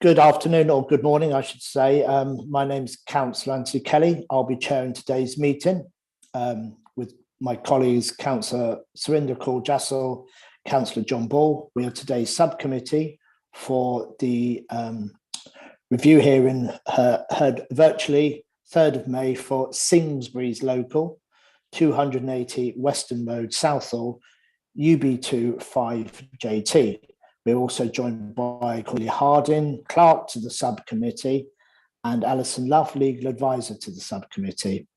Good afternoon, or good morning, I should say. My name is Councillor Anthony Kelly. I'll be chairing today's meeting with my colleagues, Councillor Surinder Kaur Jassal, Councillor John Ball. We are today's subcommittee for the review hearing heard virtually 3rd of May for Singhsbury's local 280 Western Road, Southall, UB2 5JT. We're also joined by Corey Harding, clerk to the subcommittee, and Alison Luff, legal advisor to the subcommittee.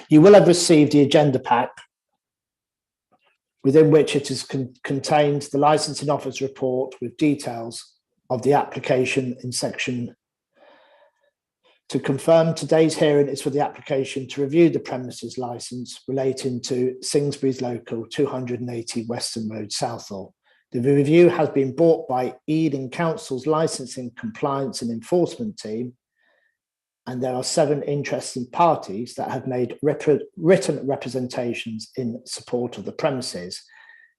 You will have received the agenda pack, within which it is contained the licensing office report with details of the application in section. To confirm, today's hearing is for the application to review the premises licence relating to Singhsbury's local 280 Western Road, Southall. The review has been brought by Eden Council's licensing, compliance and enforcement team, and there are 7 interested parties that have made written representations in support of the premises,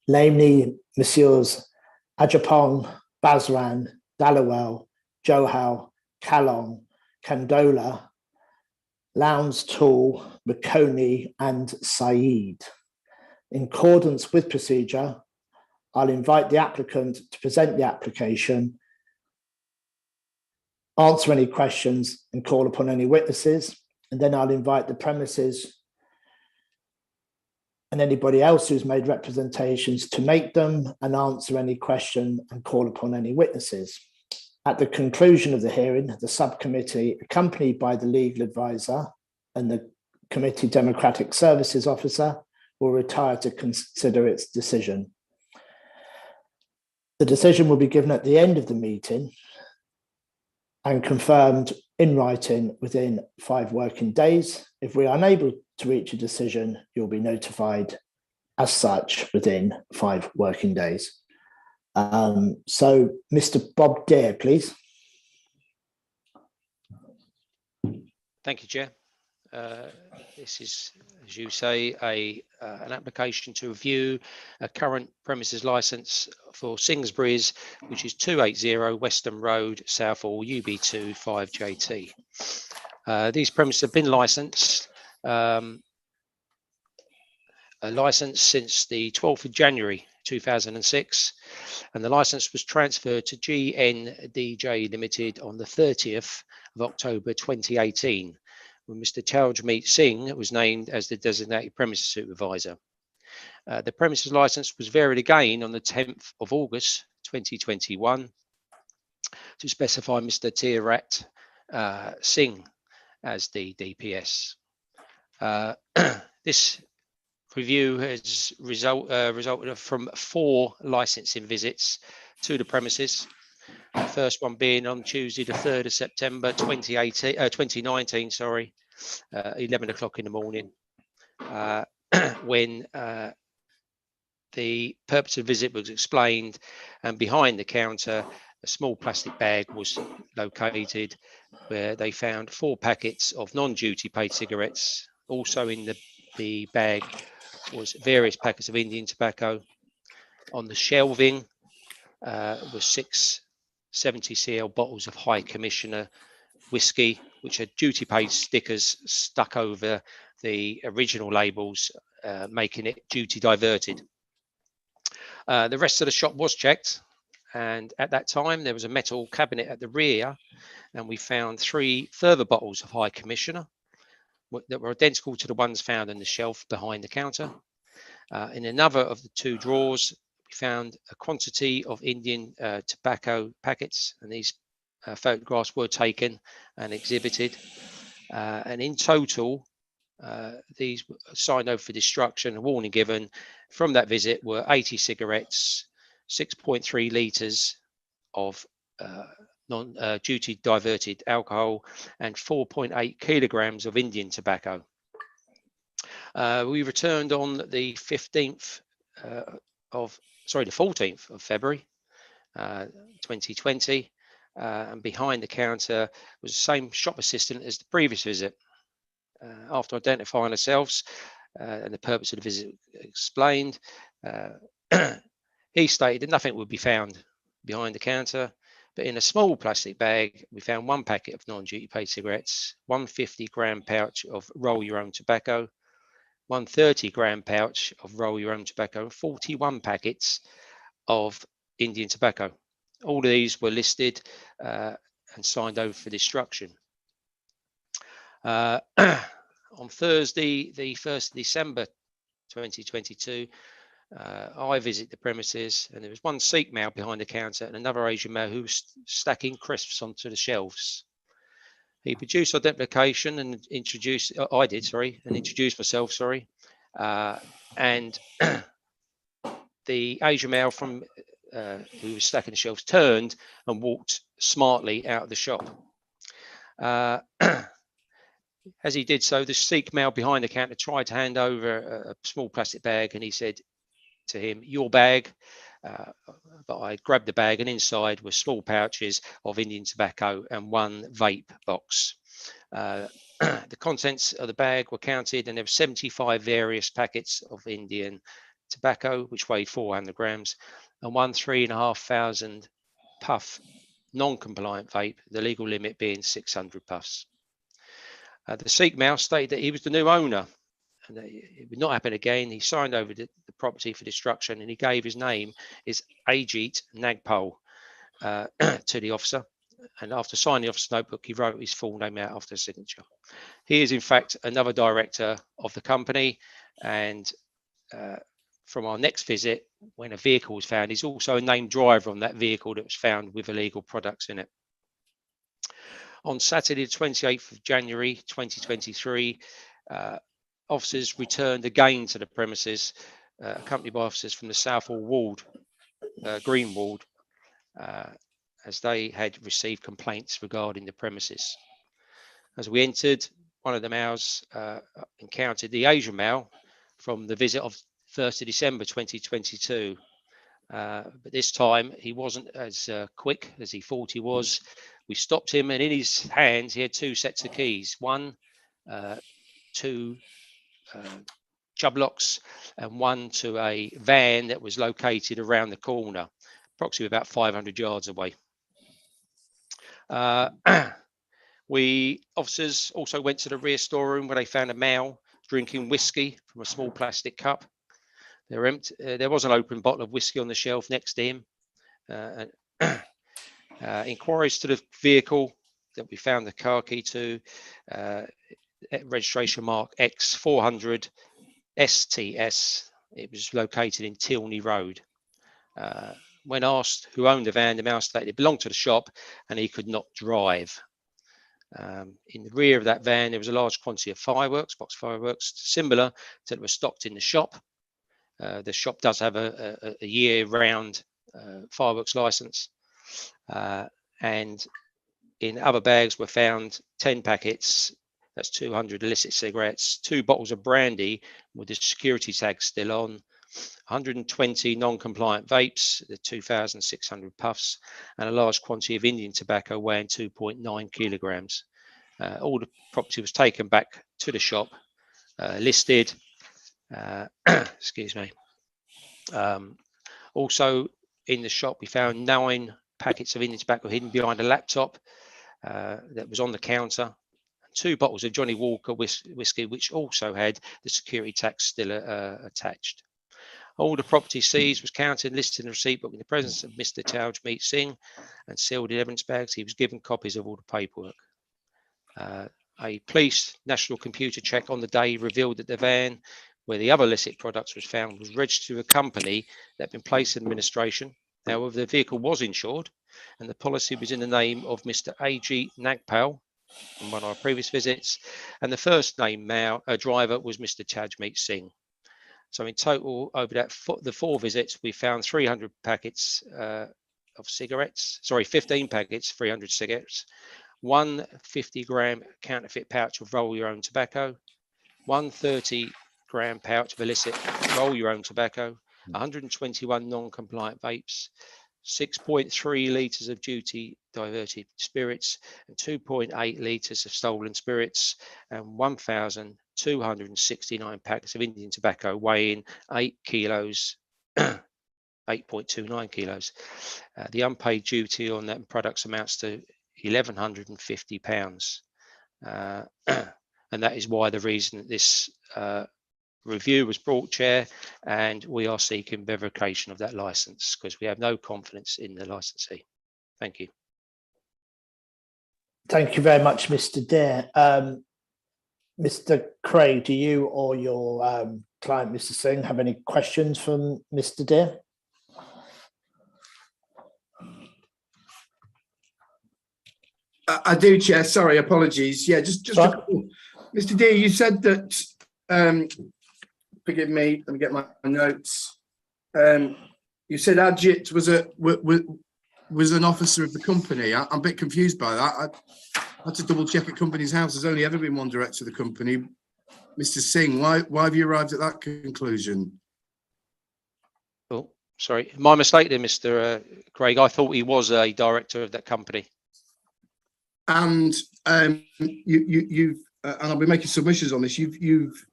namely Messrs. Ajapong, Basran, Dallowell, Johal, Kalong, Kandola, Lowndes Tool, McConey and Saeed. In accordance with procedure, I'll invite the applicant to present the application, answer any questions and call upon any witnesses, and then I'll invite the premises and anybody else who's made representations to make them and answer any question and call upon any witnesses. At the conclusion of the hearing, the subcommittee, accompanied by the legal advisor and the committee democratic services officer, will retire to consider its decision. The decision will be given at the end of the meeting and confirmed in writing within 5 working days. If we are unable to reach a decision, you'll be notified as such within 5 working days. So, Mr. Bob Dare, please. Thank you, Chair. This is, as you say, an application to review a current premises licence for Singhsbury's, which is 280 Western Road, Southall, UB2 5JT. These premises have been licensed since the 12th of January 2006, and the licence was transferred to GNDJ Limited on the 30th of October 2018, when Mr. Chaljmeet Singh was named as the designated premises supervisor. The premises licence was varied again on the 10th of August 2021 to specify Mr. Tirat Singh as the DPS. This review has resulted from 4 licensing visits to the premises. The first one being on Tuesday, the 3rd of September 2019, 11 o'clock in the morning, when the purpose of the visit was explained, and behind the counter, a small plastic bag was located where they found 4 packets of non-duty paid cigarettes. Also in the bag was various packets of Indian tobacco. On the shelving was 6 70cl bottles of High Commissioner whiskey, which had duty paid stickers stuck over the original labels, making it duty diverted. The rest of the shop was checked, and at that time there was a metal cabinet at the rear, and we found 3 further bottles of High Commissioner that were identical to the ones found on the shelf behind the counter. In another of the 2 drawers, we found a quantity of Indian tobacco packets, and these photographs were taken and exhibited. And in total, these signed over for destruction, a warning given from that visit, were 80 cigarettes, 6.3 litres of non-duty diverted alcohol, and 4.8 kilograms of Indian tobacco. We returned on the 14th of February 2020, and behind the counter was the same shop assistant as the previous visit. After identifying ourselves and the purpose of the visit explained, He stated that nothing would be found behind the counter, but in a small plastic bag, we found 1 packet of non-duty paid cigarettes, 150-gram pouch of roll your own tobacco, 130-gram pouch of roll your own tobacco, and 41 packets of Indian tobacco. All of these were listed and signed over for destruction. On Thursday, the 1st of December 2022, I visit the premises, and there was one Sikh male behind the counter and another Asian male who was stacking crisps onto the shelves. He produced identification and introduced, I did, sorry, and introduced myself, sorry. And the Asian male from who was stacking the shelves turned and walked smartly out of the shop. As he did so, the Sikh male behind the counter tried to hand over a small plastic bag, and he said to him, "Your bag." But I grabbed the bag, and inside were small pouches of Indian tobacco and 1 vape box. The contents of the bag were counted, and there were 75 various packets of Indian tobacco, which weighed 400 grams, and 1 3,500 puff non-compliant vape, the legal limit being 600 puffs. The Sikh male stated that he was the new owner, and it would not happen again. He signed over the property for destruction, and he gave his name is Ajit Nagpal to the officer. And after signing the officer's notebook, he wrote his full name out after the signature. He is, in fact, another director of the company. And from our next visit, when a vehicle was found, he's also a named driver on that vehicle that was found with illegal products in it. On Saturday, the 28th of January 2023, officers returned again to the premises, accompanied by officers from the Southall Ward, Green Ward, as they had received complaints regarding the premises. As we entered, one of the males encountered the Asian male from the visit of 1st of December 2022. But this time he wasn't as quick as he thought he was. We stopped him, and in his hands he had 2 sets of keys, one to chub locks and one to a van that was located around the corner, approximately about 500 yards away. We officers also went to the rear storeroom, where they found a male drinking whiskey from a small plastic cup. There was an open bottle of whiskey on the shelf next to him. Inquiries to the vehicle that we found the car key to, registration mark X400 STS. It was located in Tilney Road. When asked who owned the van, the male stated it belonged to the shop and he could not drive. In the rear of that van, there was a large quantity of fireworks, box fireworks, similar to that were stocked in the shop. The shop does have a year-round fireworks license. And in other bags were found 10 packets, that's 200 illicit cigarettes, 2 bottles of brandy with the security tag still on, 120 non-compliant vapes, the 2,600 puffs, and a large quantity of Indian tobacco weighing 2.9 kilograms. All the property was taken back to the shop, listed. Excuse me. Also in the shop, we found 9 packets of Indian tobacco hidden behind a laptop that was on the counter. 2 bottles of Johnny Walker whiskey, which also had the security tag still attached. All the property seized was counted and listed in the receipt book in the presence of Mr. Tajmeet Singh and sealed in evidence bags. He was given copies of all the paperwork. A police national computer check on the day revealed that the van where the other illicit products was found was registered to a company that had been placed in administration. However, the vehicle was insured, and the policy was in the name of Mr. A.G. Nagpal from one of our previous visits, and the first name driver was Mr. Tajmeet Singh. So in total, over the 4 visits, we found 300 packets of cigarettes. Sorry, 15 packets, 300 cigarettes, 1 50-gram counterfeit pouch of roll your own tobacco, 1 30-gram pouch of illicit roll your own tobacco, 121 non-compliant vapes, 6.3 litres of duty diverted spirits, and 2.8 litres of stolen spirits, and 1,269 packets of Indian tobacco weighing 8 kilos 8.29 kilos. The unpaid duty on that products amounts to £1,150. And that is why the reason that this review was brought, Chair, and we are seeking revocation of that licence because we have no confidence in the licensee. Thank you. Thank you very much, Mr. Deere. Mr. Craig, do you or your client, Mr. Singh, have any questions from Mr. Deere? I do, Chair. Sorry, apologies. Yeah, just a couple. Mr. Deere, you said that. Forgive me. Let me get my notes. You said Ajit was an officer of the company. I'm a bit confused by that. I had to double check at Company's House. There's only ever been one director of the company. Mr. Singh, why have you arrived at that conclusion? Oh, sorry, my mistake there, Mr. Craig. I thought he was a director of that company. And you've and I'll be making submissions on this. You've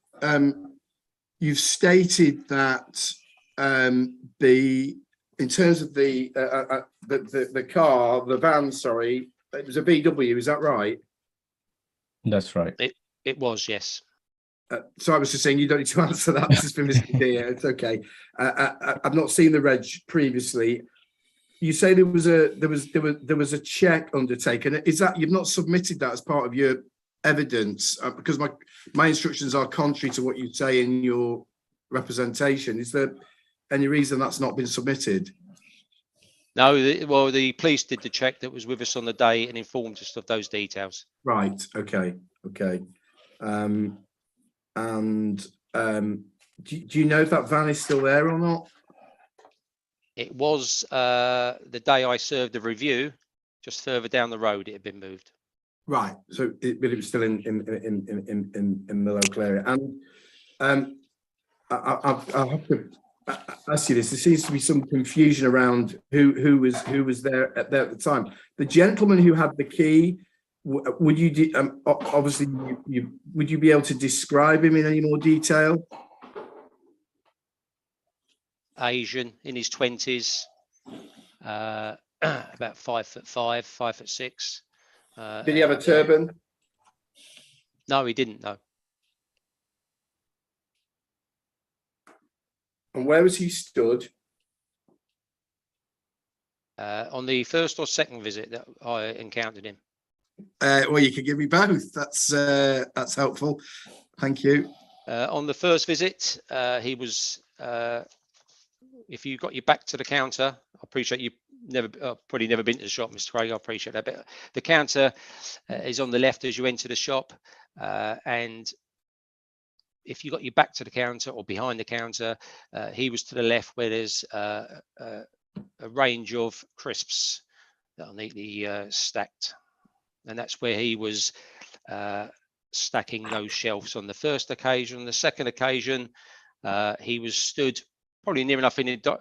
stated that in terms of the car, the van, sorry, it was a VW. Is that right? That's right. It was, yes. So I was just saying you don't need to answer that. This is for Mr. Deere. It's okay. I've not seen the reg previously. You say there was a check undertaken. Is that you've not submitted that as part of your evidence? Because my instructions are contrary to what you say in your representation. Is there any reason that's not been submitted? No, well, the police did the check that was with us on the day and informed us of those details. Right. Okay. Do you know if that van is still there or not? It was the day I served the review, just further down the road. It had been moved. Right. So it was still in the local area. And I'll have to ask you this. There seems to be some confusion around who was there at the time. The gentleman who had the key. Would you obviously would you be able to describe him in any more detail? Asian, in his 20s, about 5'5", 5'6". Did he have a turban? No, he didn't. No. And where was he stood? On the first or second visit that I encountered him. Well, you could give me both. That's helpful. Thank you. On the first visit, he was. If you got your back to the counter, I appreciate you probably never been to the shop, Mr. Craig. I appreciate that. But the counter is on the left as you enter the shop, and if you got your back to the counter or behind the counter, he was to the left where there's a range of crisps that are neatly stacked. And that's where he was stacking those shelves on the first occasion. The second occasion, he was stood probably near enough in the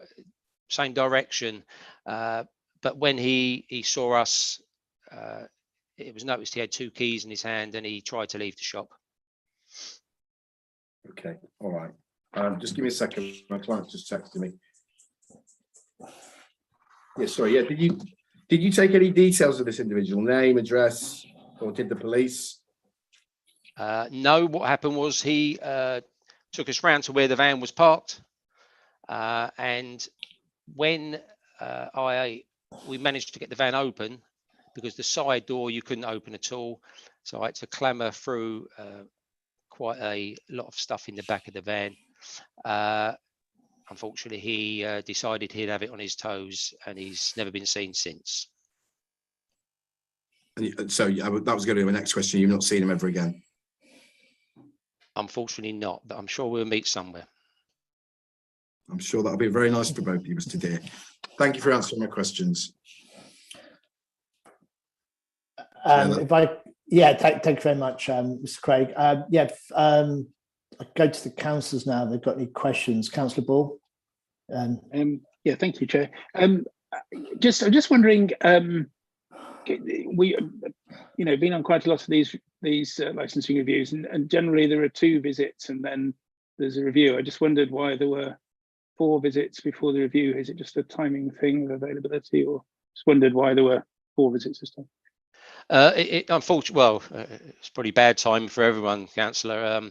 same direction. But when he saw us, it was noticed he had 2 keys in his hand and he tried to leave the shop. Okay, all right. Just give me a second. My client just texted me. Yeah, sorry. Yeah, did you take any details of this individual, name, address, or did the police? No, what happened was he took us round to where the van was parked. And when we managed to get the van open, because the side door you couldn't open at all. So I had to clamber through quite a lot of stuff in the back of the van. Unfortunately, he decided he'd have it on his toes, and he's never been seen since. And so that was going to be my next question. You've not seen him ever again? Unfortunately not, but I'm sure we'll meet somewhere. I'm sure that'll be very nice for both of you, Mr. Deere. Thank you for answering my questions. Thank you very much, Mr. Craig. I go to the councillors now. They've got any questions? Councillor Ball. Yeah, thank you, Chair. I'm just wondering. We, been on quite a lot of these licensing reviews, and generally there are 2 visits and then there's a review. I just wondered why there were 4 visits before the review? Is it just a timing thing of availability, or just wondered why there were 4 visits this time? Unfortunately, well, it's probably bad time for everyone, Councillor.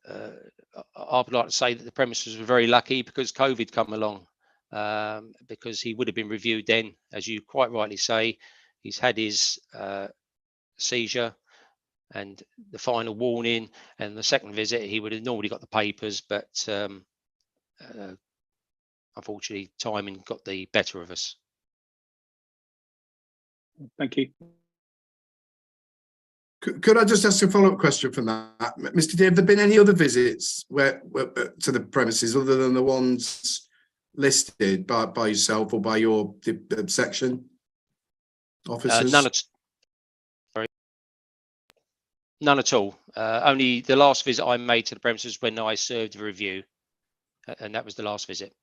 I would like to say that the premises were very lucky because COVID come along, because he would have been reviewed then, as you quite rightly say. He's had his seizure and the final warning, and the second visit he would have normally got the papers, but unfortunately timing got the better of us. Thank you. Could I just ask a follow-up question from that, Mr. Deere? Have there been any other visits where to the premises other than the ones listed by yourself or by your section officers? None at all. Only the last visit I made to the premises when I served a review, and that was the last visit.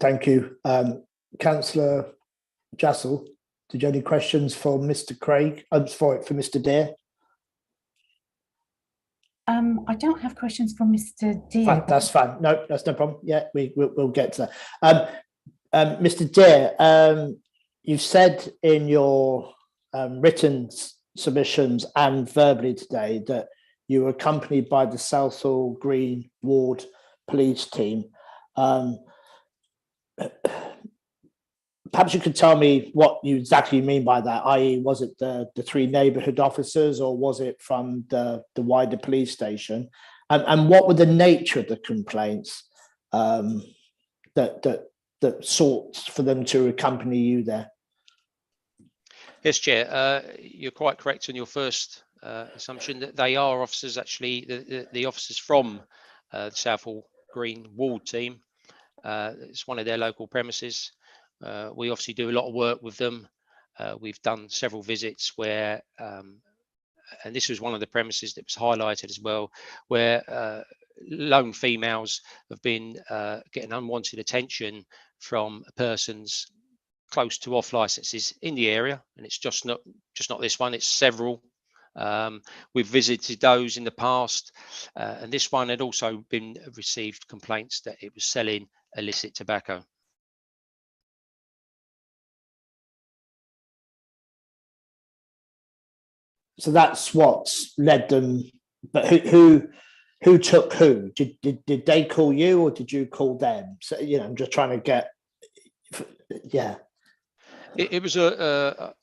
Thank you. Councillor Jassel, did you have any questions for Mr. Craig? For Mr. Deere? I don't have questions for Mr. Deere. That's fine. No, that's no problem. Yeah, we'll get to that. Mr. Deere, you've said in your written submissions and verbally today that you were accompanied by the Southall Green Ward police team. Perhaps you could tell me what you exactly mean by that, i.e. was it the 3 neighbourhood officers, or was it from the wider police station? And what were the nature of the complaints that sought for them to accompany you there? Yes, Chair, you're quite correct on your first assumption that they are officers, actually, the officers from the Southall Green Ward team. It's one of their local premises. We obviously do a lot of work with them. We've done several visits where, and this was one of the premises that was highlighted as well, where lone females have been getting unwanted attention from persons close to off licenses in the area, and it's just not this one, it's several. We've visited those in the past, and this one had also been received complaints that it was selling illicit tobacco. So that's what's led them. But who took who? Did they call you, or did you call them? So, I'm just trying to get. Yeah. It was a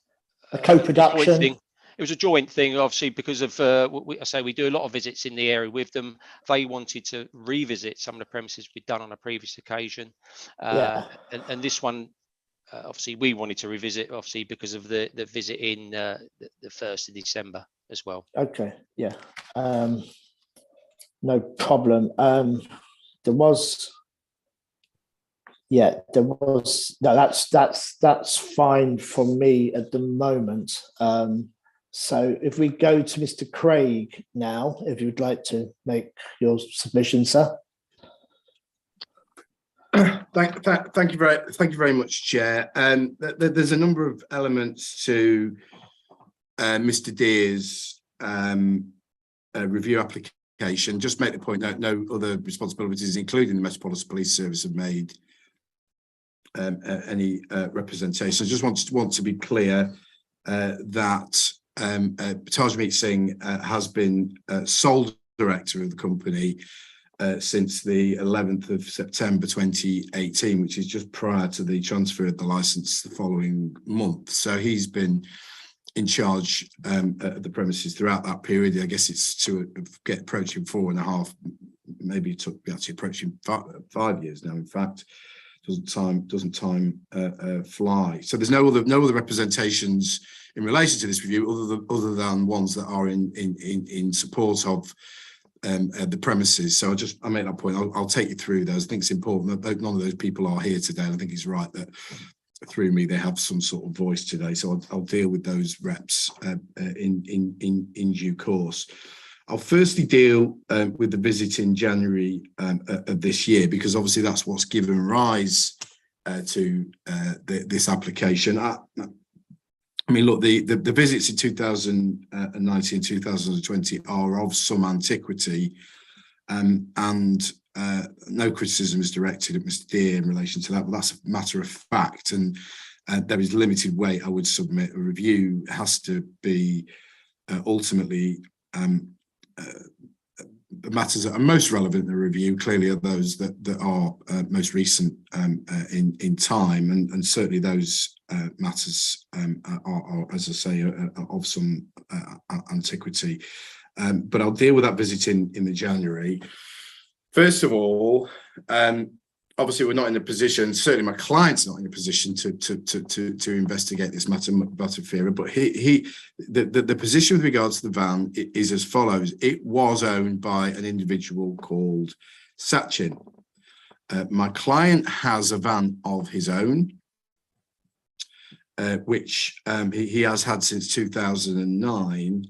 co-production thing. It was a joint thing, obviously, because of we do a lot of visits in the area with them. They wanted to revisit some of the premises we'd done on a previous occasion, and this one, obviously, we wanted to revisit, obviously, because of the visit in the 1st of December as well. Okay, yeah, no problem. There was no. That's fine for me at the moment. So if we go to Mr. Craig now, if you'd like to make your submission, sir. Thank you very much, Chair. There's a number of elements to Mr. Deere's review application. Just make the point that no other responsibilities, including the Metropolitan Police Service, have made any representation. I just want to be clear that Tajmeet Singh has been sole director of the company since the 11th of September 2018, which is just prior to the transfer of the licence the following month. So he's been in charge of the premises throughout that period. I guess it's to get approaching 4.5, maybe it took actually approaching 5 years now. In fact, doesn't time fly? So there's no other representations in relation to this review other than ones that are in support of the premises. So I make that point. I'll take you through those. I think it's important that none of those people are here today. And I think it's right that through me they have some sort of voice today. So I'll deal with those reps in due course. I'll firstly deal with the visit in January of this year, because obviously that's what's given rise to this application. I mean, look, the visits in 2019, 2020 are of some antiquity, and no criticism is directed at Mr. Deere in relation to that, but that's a matter of fact, and there is limited weight I would submit. A review has to be ultimately the matters that are most relevant in the review clearly are those that are most recent in time, and certainly those matters are, as I say, of some antiquity. But I'll deal with that visit in the January. First of all, obviously we're not in a position, certainly my client's not in a position to investigate this matter further, but the position with regards to the van is as follows. It was owned by an individual called Sachin. My client has a van of his own, which he has had since 2009.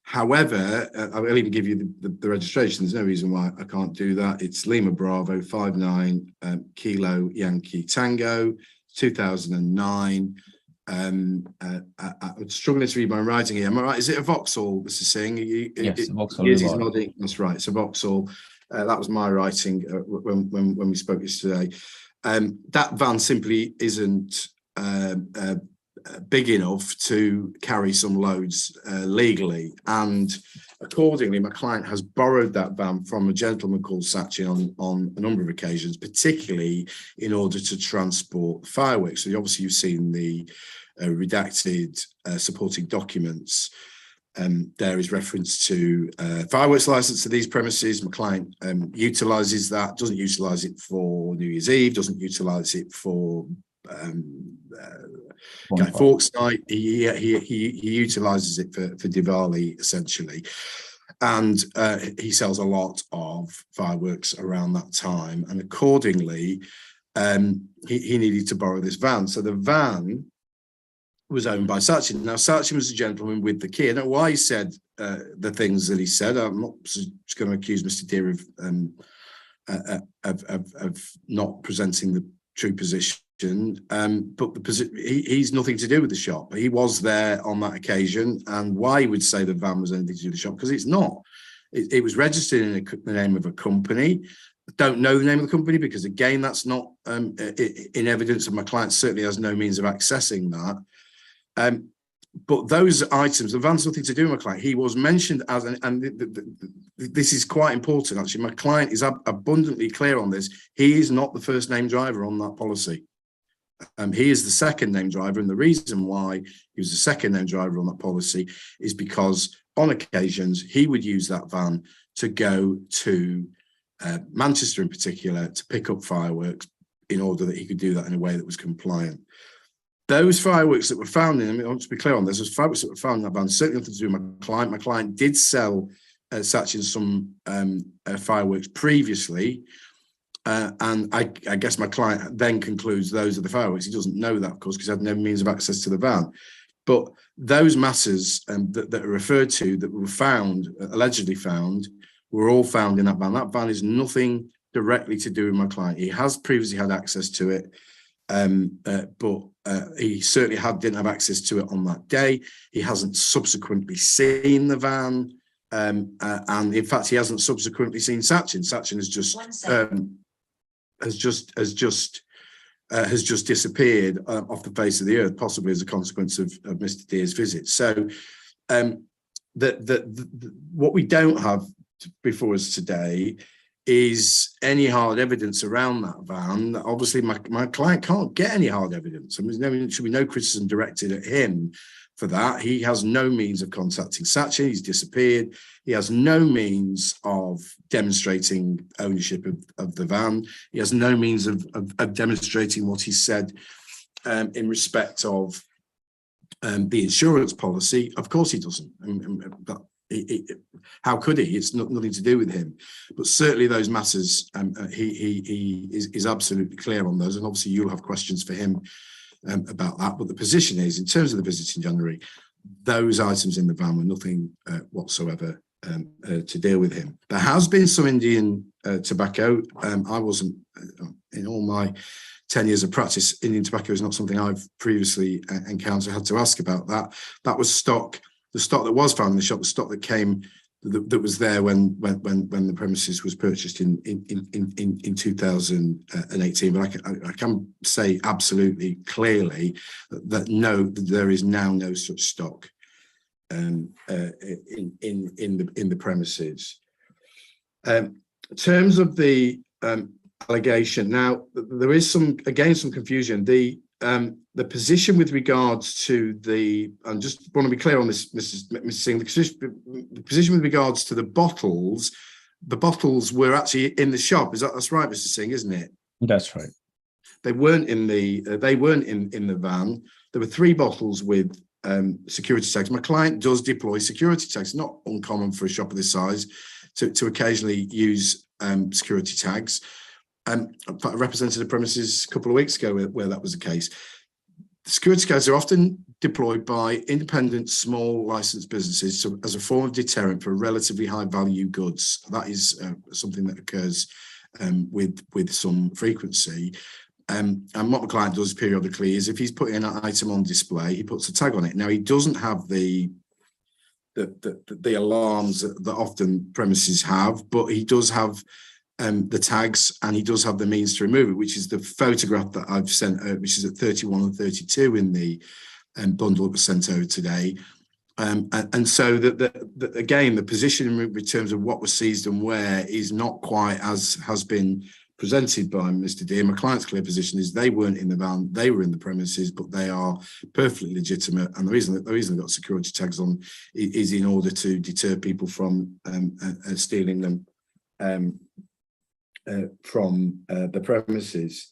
However, I'll even give you the registration. There's no reason why I can't do that. It's Lima Bravo 59 Kilo Yankee Tango 2009. I'm struggling to read my writing here. Am I right? Is it a Vauxhall, Mr. Singh? Yes, Vauxhall. Yes, he's nodding. That's right. It's a Vauxhall. That was my writing when we spoke yesterday. That van simply isn't big enough to carry some loads legally, and accordingly my client has borrowed that van from a gentleman called Sachin on a number of occasions, particularly in order to transport fireworks. So obviously you've seen the redacted supporting documents. There is reference to fireworks license to these premises. My client utilises that, doesn't utilise it for New Year's Eve, doesn't utilise it for Guy Fawkes night. He utilises it for Diwali essentially, and he sells a lot of fireworks around that time, and accordingly he needed to borrow this van. So the van was owned by Sachin. Now Sachin was a gentleman with the key. I don't know why he said the things that he said. I'm not just going to accuse Mr. Deere of not presenting the true position. But he's nothing to do with the shop. He was there on that occasion, and why he would say the van was anything to do with the shop, because it's not. It was registered in the name of a company. I don't know the name of the company because, again, that's not in evidence, and my client certainly has no means of accessing that. But those items, the van's nothing to do with my client. He was mentioned as, this is quite important actually. My client is abundantly clear on this. He is not the first name driver on that policy. He is the second name driver, and the reason why he was the second name driver on that policy is because on occasions he would use that van to go to Manchester in particular to pick up fireworks in order that he could do that in a way that was compliant. Those fireworks that were found in, I want to be clear on this, those fireworks that were found in that van certainly nothing to do with my client. My client did sell Sachin some fireworks previously. And I guess my client then concludes those are the fireworks. He doesn't know that, of course, because he had no means of access to the van. But those matters that are referred to that were found, allegedly found, were all found in that van. That van is nothing directly to do with my client. He has previously had access to it, but he certainly didn't have access to it on that day. He hasn't subsequently seen the van, and in fact, he hasn't subsequently seen Sachin. Sachin has just disappeared off the face of the earth, possibly as a consequence of Mr. Deere's visit. So what we don't have before us today is any hard evidence around that van. Obviously, my client can't get any hard evidence. I mean, there should be no criticism directed at him for that. He has no means of contacting Sachin. He's disappeared. He has no means of demonstrating ownership of the van. He has no means of demonstrating what he said in respect of the insurance policy. Of course he doesn't. How could he? It's nothing to do with him. But certainly those matters, he is absolutely clear on those. And obviously you'll have questions for him about that. But the position is, in terms of the visit in January, those items in the van were nothing whatsoever to deal with him. There has been some Indian tobacco. I wasn't, in all my 10 years of practice, Indian tobacco is not something I've previously encountered. I had to ask about that. That was stock. The stock that was found in the shop, the stock that came that was there when the premises was purchased in 2018. But I can say absolutely clearly that no, there is now no such stock in the premises. In terms of the allegation, now there is some confusion. The position with regards to the, I just want to be clear on this, Mrs. Singh, the position with regards to the bottles were actually in the shop. That's right, Mr. Singh, isn't it? That's right. They weren't in the van. There were 3 bottles with security tags. My client does deploy security tags. Not uncommon for a shop of this size to occasionally use security tags. I represented a premises a couple of weeks ago where that was the case. Security tags are often deployed by independent, small licensed businesses as a form of deterrent for relatively high value goods. That is something that occurs with some frequency. And what my client does periodically is if he's putting an item on display, he puts a tag on it. Now, he doesn't have the alarms that often premises have, but he does have the tags, and he does have the means to remove it, which is the photograph that I've sent out, which is at 31 and 32 in the bundle that was sent over today. And so that again, the position in terms of what was seized and where is not quite as has been presented by Mr. Deere. My client's clear position is they weren't in the van, they were in the premises, but they are perfectly legitimate. And the reason they've got security tags on is in order to deter people from stealing them from the premises.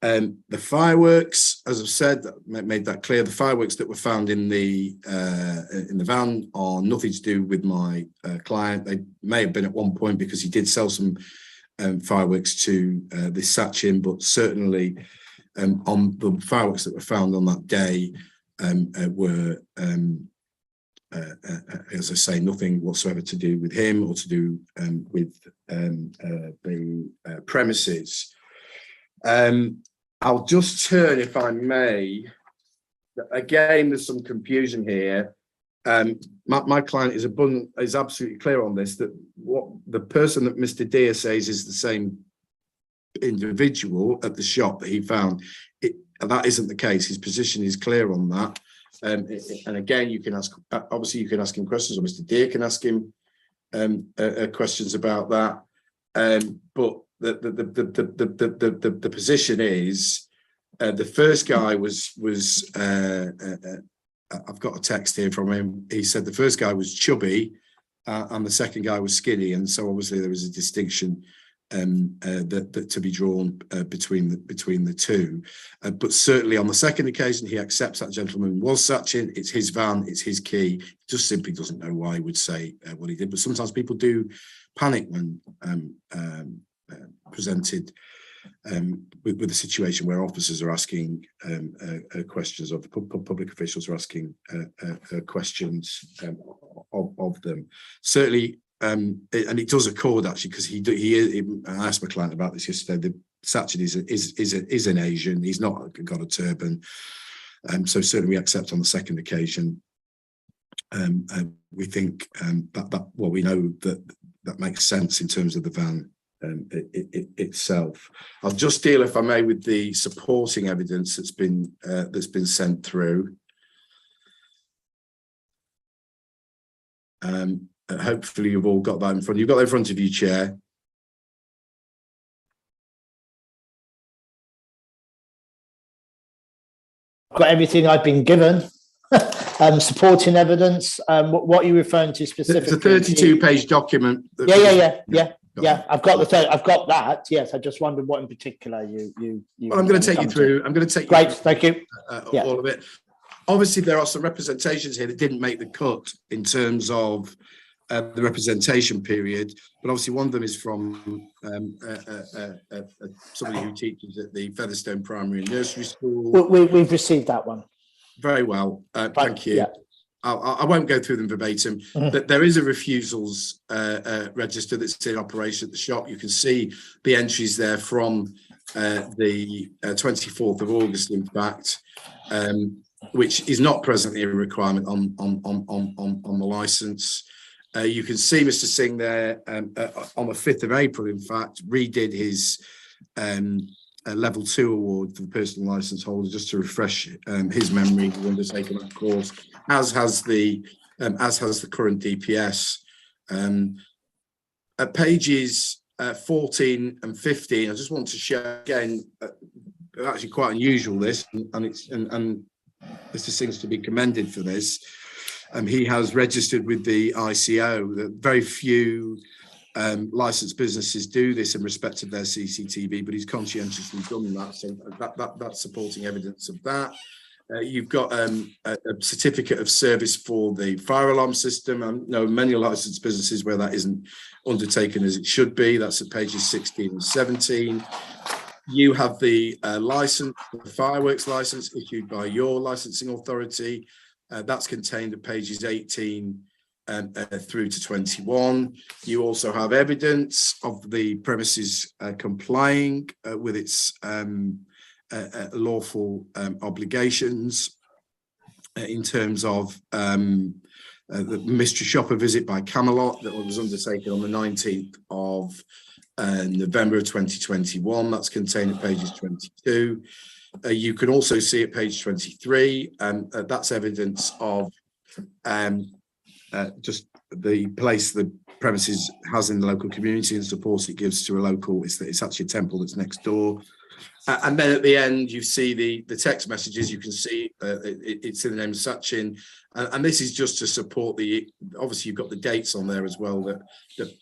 The fireworks, as I've said, made that clear. The fireworks that were found in the van are nothing to do with my client. They may have been at one point because he did sell some fireworks to this Sachin, but certainly on the fireworks that were found on that day were, as I say, nothing whatsoever to do with him or to do with the premises. I'll just turn, if I may. Again, there's some confusion here. My client is absolutely clear on this, that what the person that Mr. Deere says is the same individual at the shop that he found. That isn't the case. His position is clear on that. And again, you can ask, obviously you can ask him questions, or Mr. Deere can ask him questions about that. But the position is the first guy was I've got a text here from him. He said the first guy was chubby and the second guy was skinny, and so obviously there was a distinction that to be drawn between the two. But certainly on the second occasion, he accepts that gentleman was Sachin. It's his van, it's his key. He just simply doesn't know why he would say what he did. But sometimes people do panic when presented with a situation where officers are asking questions, or public officials are asking questions of them. Certainly, and it does accord actually, because I asked my client about this yesterday. The Sachin is an Asian. He's not got a turban, so certainly we accept on the second occasion. We think that well, we know that makes sense in terms of the van itself. I'll just deal, if I may, with the supporting evidence that's been sent through. Hopefully you've all got that in front. You've got that in front of you, Chair. I've got everything I've been given. Supporting evidence. What are you referring to specifically? It's a 32-page document. Yeah. I've got that. Yes, I just wondered what in particular you. Well, I'm going to take you through. I'm going to take you. Great, thank you. All of it. Obviously, there are some representations here that didn't make the cut in terms of the representation period, but obviously one of them is from somebody who teaches at the Featherstone Primary and Nursery School. We've received that one. Very well, thank you. Yeah. I won't go through them verbatim, but there is a refusals register that's in operation at the shop. You can see the entries there from the 24th of August, in fact, which is not presently a requirement on the licence. You can see Mr. Singh there on the 5th of April, in fact, redid his level 2 award for the personal license holder, just to refresh his memory of undertaking that course, as has the current DPS. At pages 14 and 15, I just want to share again, actually quite unusual this, and Mr. Singh's to be commended for this. He has registered with the ICO. That very few licensed businesses do this in respect of their CCTV, but he's conscientiously done that. So that's supporting evidence of that. You've got a certificate of service for the fire alarm system. I know many licensed businesses where that isn't undertaken as it should be. That's at pages 16 and 17. You have the license, the fireworks license issued by your licensing authority. That's contained at pages 18 through to 21. You also have evidence of the premises complying with its lawful obligations in terms of the mystery shopper visit by Camelot that was undertaken on the 19th of November of 2021. That's contained at pages 22. You can also see at page 23, that's evidence of just the place the premises has in the local community and support it gives to a local. It's actually a temple that's next door. And then at the end, you see the text messages. You can see it's in the name of Sachin. And this is just to support obviously you've got the dates on there as well that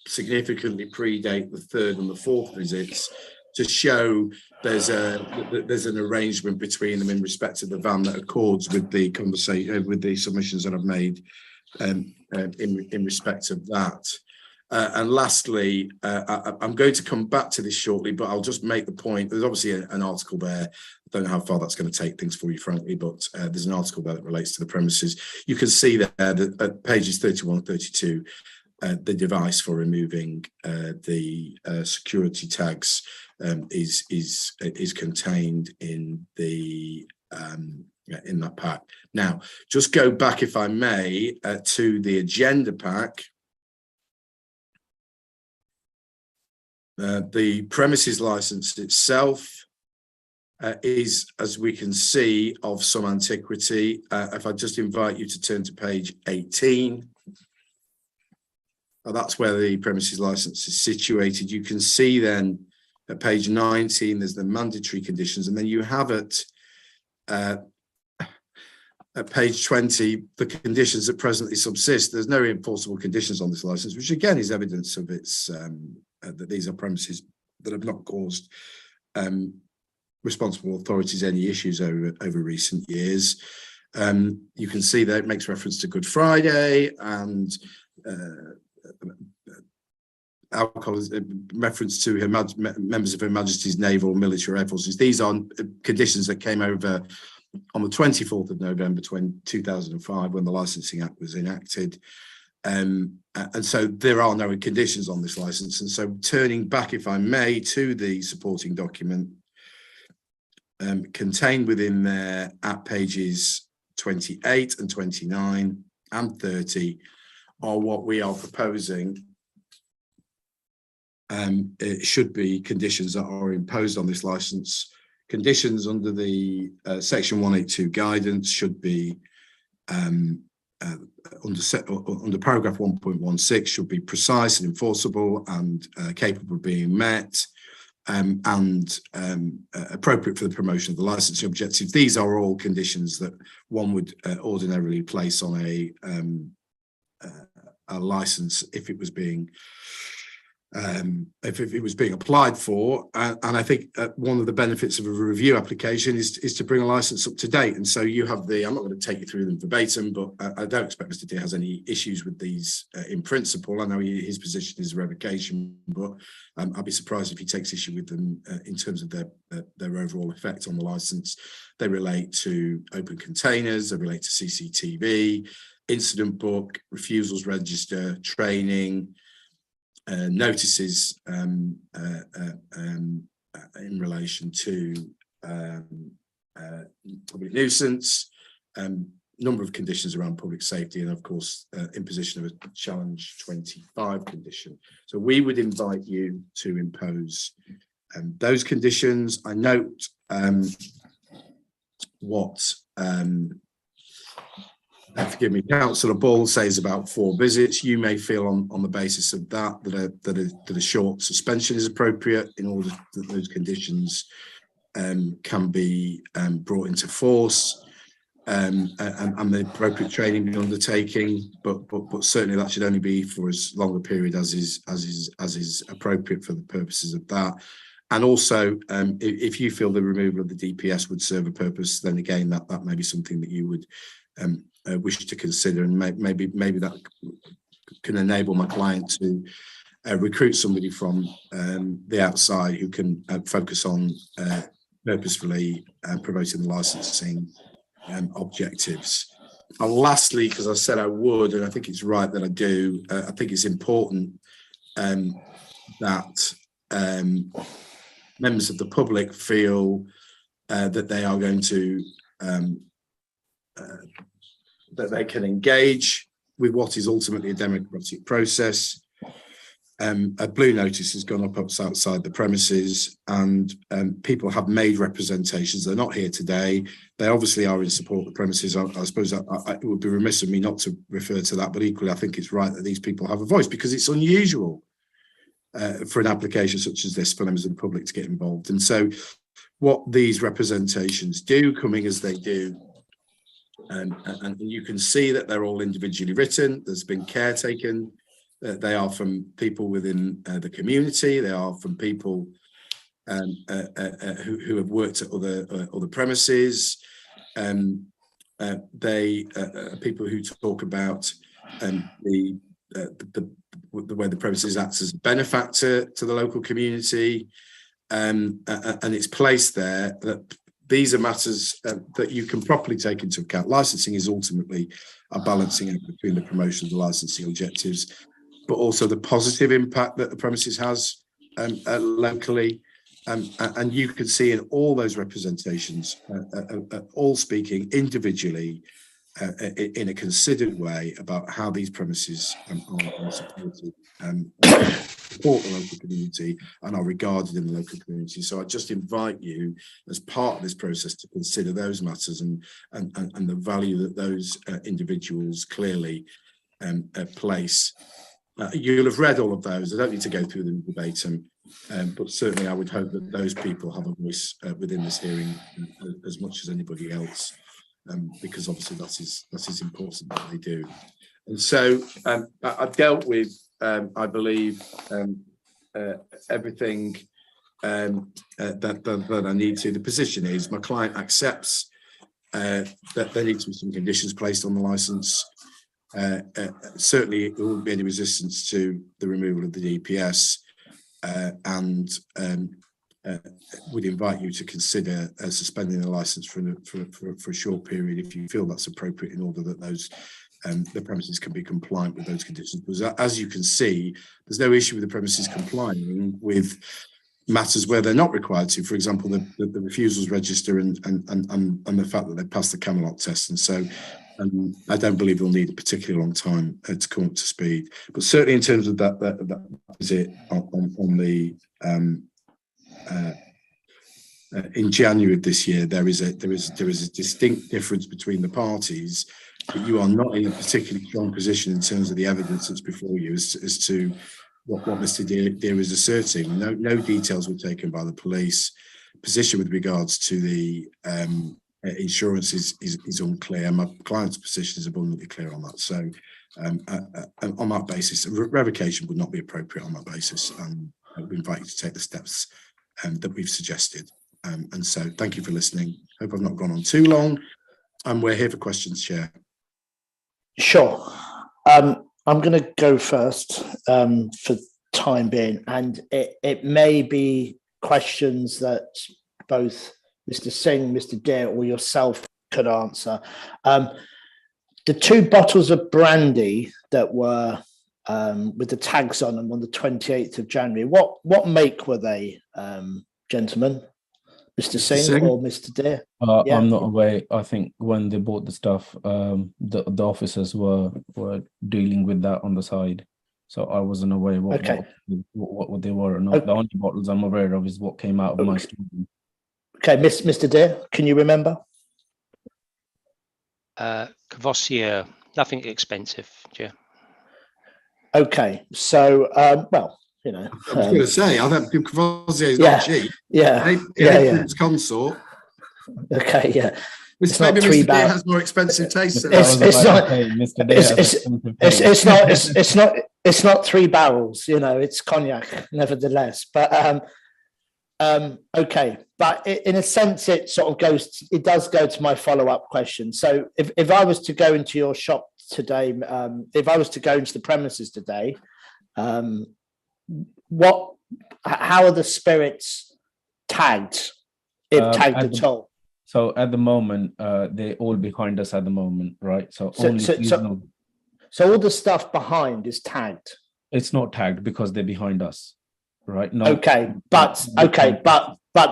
significantly predate the 3rd and the 4th visits, to show there's an arrangement between them in respect of the van that accords with the conversation, with the submissions that I've made in respect of that. And lastly, I'm going to come back to this shortly, but I'll just make the point. There's obviously an article there. I don't know how far that's going to take things for you, frankly, but there's an article there that relates to the premises. You can see there that at pages 31 and 32, the device for removing the security tags is contained in the in that pack. Now, just go back, if I may, to the agenda pack. The premises license itself is, as we can see, of some antiquity. If I just invite you to turn to page 18. That's where the premises license is situated. You can see then at page 19, there's the mandatory conditions, and then you have it at page 20, the conditions that presently subsist. There's no enforceable conditions on this license, which again is evidence of its that these are premises that have not caused responsible authorities any issues over recent years. You can see that it makes reference to Good Friday and alcohol is reference to members of Her Majesty's Naval Military Air Forces. These are conditions that came over on the 24th of November 2005 when the Licensing Act was enacted. And so there are no conditions on this license. And so turning back, if I may, to the supporting document contained within there at pages 28 and 29 and 30 are what we are proposing. It should be conditions that are imposed on this license. Conditions under the section 182 guidance should be under paragraph 1.16 should be precise and enforceable and capable of being met and appropriate for the promotion of the licensing objectives. These are all conditions that one would ordinarily place on a license if it was being applied for, and I think one of the benefits of a review application is to bring a license up to date. And so you have I'm not going to take you through them verbatim, but I don't expect Mr. Deere has any issues with these in principle. I know his position is revocation, but I'd be surprised if he takes issue with them in terms of their overall effect on the license. They relate to open containers, they relate to CCTV, incident book, refusals register, training, notices in relation to public nuisance, number of conditions around public safety, and of course, imposition of a challenge 25 condition. So we would invite you to impose those conditions. I note what forgive me, Councillor Ball says about 4 visits. You may feel on the basis of that a short suspension is appropriate in order that those conditions can be brought into force, and the appropriate training be undertaking. But certainly that should only be for as long a period as is appropriate for the purposes of that. And also, if you feel the removal of the DPS would serve a purpose, then again that may be something that you would wish to consider, and maybe that can enable my client to recruit somebody from the outside who can focus on purposefully promoting the licensing objectives. And lastly, because I said I would, and I think it's right that I do, I think it's important that members of the public feel that they are going to that they can engage with what is ultimately a democratic process. A blue notice has gone up outside the premises, and people have made representations. They're not here today. They obviously are in support of the premises. I suppose it would be remiss of me not to refer to that, but equally I think it's right that these people have a voice, because it's unusual for an application such as this for members of the public to get involved. And so what these representations do, coming as they do, and you can see that they're all individually written. There's been care taken. They are from people within the community. They are from people who have worked at other premises. They are people who talk about the way the premises acts as a benefactor to the local community, and it's placed there that these are matters that you can properly take into account. Licensing is ultimately a balancing act between the promotion of the licensing objectives, but also the positive impact that the premises has locally. And you can see in all those representations, all speaking individually in a considered way about how these premises are supported, support the local community and are regarded in the local community. So I just invite you, as part of this process, to consider those matters and the value that those individuals clearly place. You'll have read all of those. I don't need to go through them verbatim, but certainly I would hope that those people have a voice within this hearing as much as anybody else, because obviously that is important that they do. And so I've dealt with, I believe, everything that I need to. The position is my client accepts that there needs to be some conditions placed on the licence. Certainly there wouldn't be any resistance to the removal of the DPS, and would invite you to consider suspending the licence for a short period if you feel that's appropriate, in order that those the premises can be compliant with those conditions. Because as you can see, there's no issue with the premises complying with matters where they're not required to. For example, the refusals register and the fact that they passed the Camelot test. And so I don't believe they'll need a particularly long time to come up to speed. But certainly in terms of that visit on the in January of this year, there is a distinct difference between the parties, but you are not in a particularly strong position in terms of the evidence that's before you as to what Mr. Deere is asserting. No details were taken by the police. Position with regards to the insurance is unclear. My client's position is abundantly clear on that. So on that basis, revocation would not be appropriate on that basis. I would invite you to take the steps that we've suggested. And so thank you for listening. Hope I've not gone on too long. And we're here for questions, Chair. Sure. I'm going to go first for time being, and it may be questions that both Mr. Singh, Mr. Deere, or yourself could answer. The 2 bottles of brandy that were with the tags on them on the 28th of January, what make were they, gentlemen? Mr. Singh or Mr. Deer? Yeah. I'm not aware. I think when they bought the stuff, the officers were dealing with that on the side. So I wasn't aware what they were or not. Okay. The only bottles I'm aware of is what came out of my storeroom. Okay, Mr. Deer, can you remember? Cavossier, nothing expensive. Yeah. Okay, so well, you know, I was going to say, I think Cavossier is yeah, not cheap. yeah, Prince Consort. Okay, yeah. Which maybe Mr. Deer has more expensive taste. It's not 3 barrels, you know, it's cognac nevertheless. But okay, but in a sense, it does go to my follow-up question. So if I was to go into your shop today, if I was to go into the premises today, how are the spirits tagged, if tagged at all? So at the moment, they're all behind us at the moment, right? So all the stuff behind is tagged. It's not tagged because they're behind us, right? No. But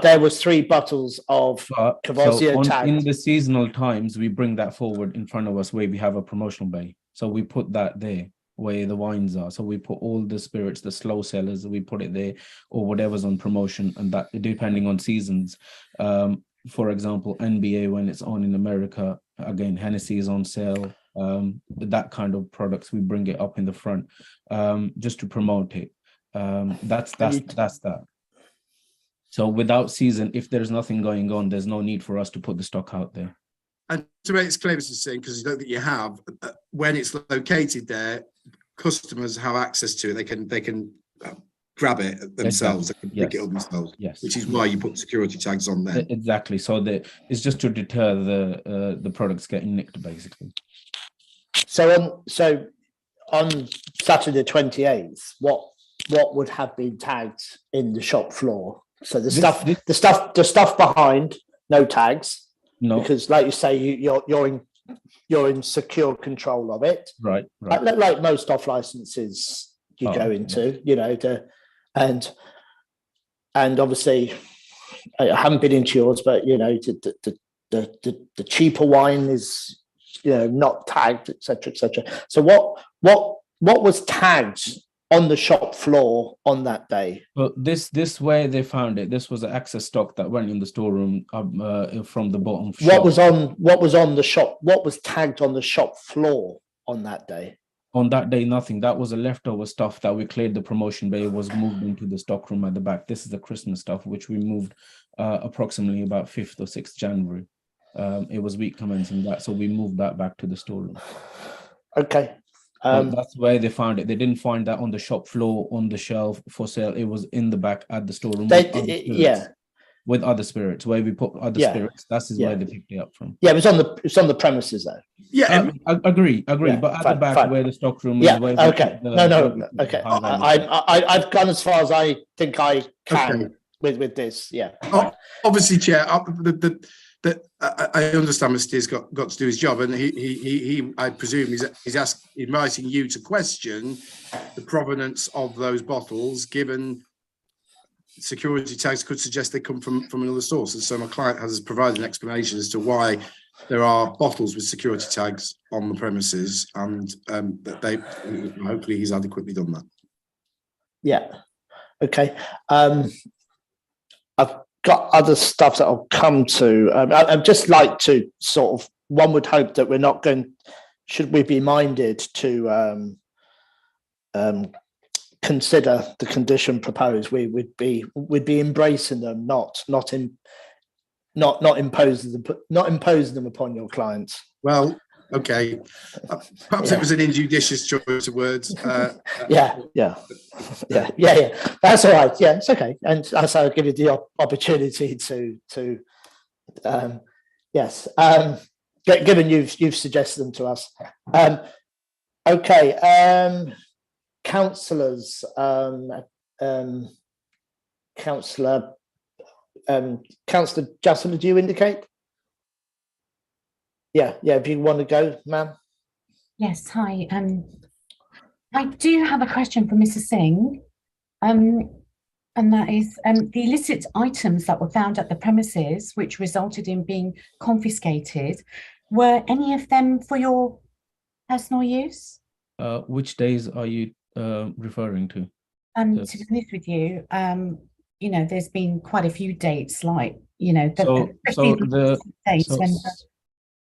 there was 3 bottles of Cavossier tagged. In the seasonal times, we bring that forward in front of us where we have a promotional bay. So we put that there where the wines are. So we put all the spirits, the slow sellers, we put it there, or whatever's on promotion, and that depending on seasons. For example, NBA, when it's on in America, again, Hennessy is on sale. That kind of products, we bring it up in the front just to promote it. That's that. So without season, if there's nothing going on, there's no need for us to put the stock out there. And to make this clear, Mr. Singh, because you don't think you have, when it's located there, customers have access to it. They can grab it themselves. Exactly. They can pick it up themselves. Yes. Which is why you put security tags on there. Exactly. So it's just to deter the products getting nicked, basically. So on Saturday 28th, what would have been tagged in the shop floor? So the stuff behind, no tags. No, because like you say, you're in secure control of it. Right. Like most off licenses you go into, you know, and obviously I haven't been into yours, but you know, the cheaper wine is, you know, not tagged, etc., etc. So what was tagged on the shop floor on that day? Well, this way they found it. This was an excess stock that went in the storeroom from the bottom. What was on the shop? What was tagged on the shop floor on that day? On that day, nothing. That was a leftover stuff that we cleared the promotion bay, was moved into the stock room at the back. This is the Christmas stuff, which we moved approximately about 5th or 6th January. It was week commencing that, so we moved that back to the storeroom. Okay. That's where they found it. They didn't find that on the shop floor on the shelf for sale. It was in the back at the storeroom. With other spirits, where we put other spirits. That's where they picked it up from. Yeah, it's on the premises though. Yeah, I agree. Yeah, but at the back where the stock room is. Yeah. Okay. Okay. I've gone as far as I think I can with this. Yeah. Obviously, Chair. I understand Mr. Deer's got to do his job, and he I presume he's inviting you to question the provenance of those bottles, given security tags could suggest they come from another source. And so my client has provided an explanation as to why there are bottles with security tags on the premises, and that hopefully he's adequately done that. Yeah. Okay. I've got other stuff that I'll come to. I'd just like to sort of, one would hope that we're not going, should we be minded to consider the condition proposed, we'd be embracing them, not imposing them upon your clients. Well, okay. Perhaps it was an injudicious choice of words. Yeah. That's all right. Yeah, it's okay. And so I'll give you the opportunity to yes. Given you've suggested them to us. Okay. Councillors, Councillor Justin, do you indicate? Yeah, if you want to go, ma'am. Yes, hi. I do have a question for Mr. Singh. And that is the illicit items that were found at the premises, which resulted in being confiscated. Were any of them for your personal use? Which days are you referring to? To be honest with you, you know, there's been quite a few dates, like, you know,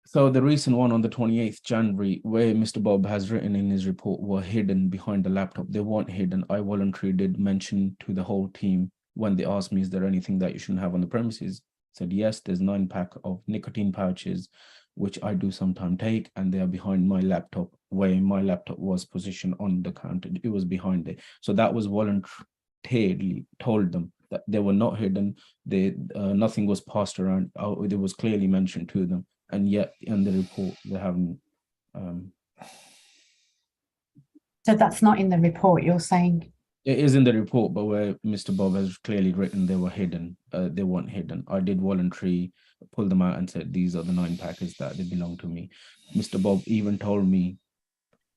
So the recent one on the 28th January, where Mr. Bob has written in his report, were hidden behind the laptop. They weren't hidden. I voluntarily did mention to the whole team when they asked me, is there anything that you shouldn't have on the premises? I said, yes, there's 9-pack of nicotine pouches, which I do sometimes take, and they are behind my laptop, where my laptop was positioned on the counter. It was behind it. So that was voluntarily told them that they were not hidden. They nothing was passed around. It was clearly mentioned to them. And yet in the report, they haven't. So that's not in the report, you're saying? It is in the report, but where Mr. Bob has clearly written they were hidden, they weren't hidden. I did voluntarily pull them out and said, these are the 9 packets that they belong to me. Mr. Bob even told me,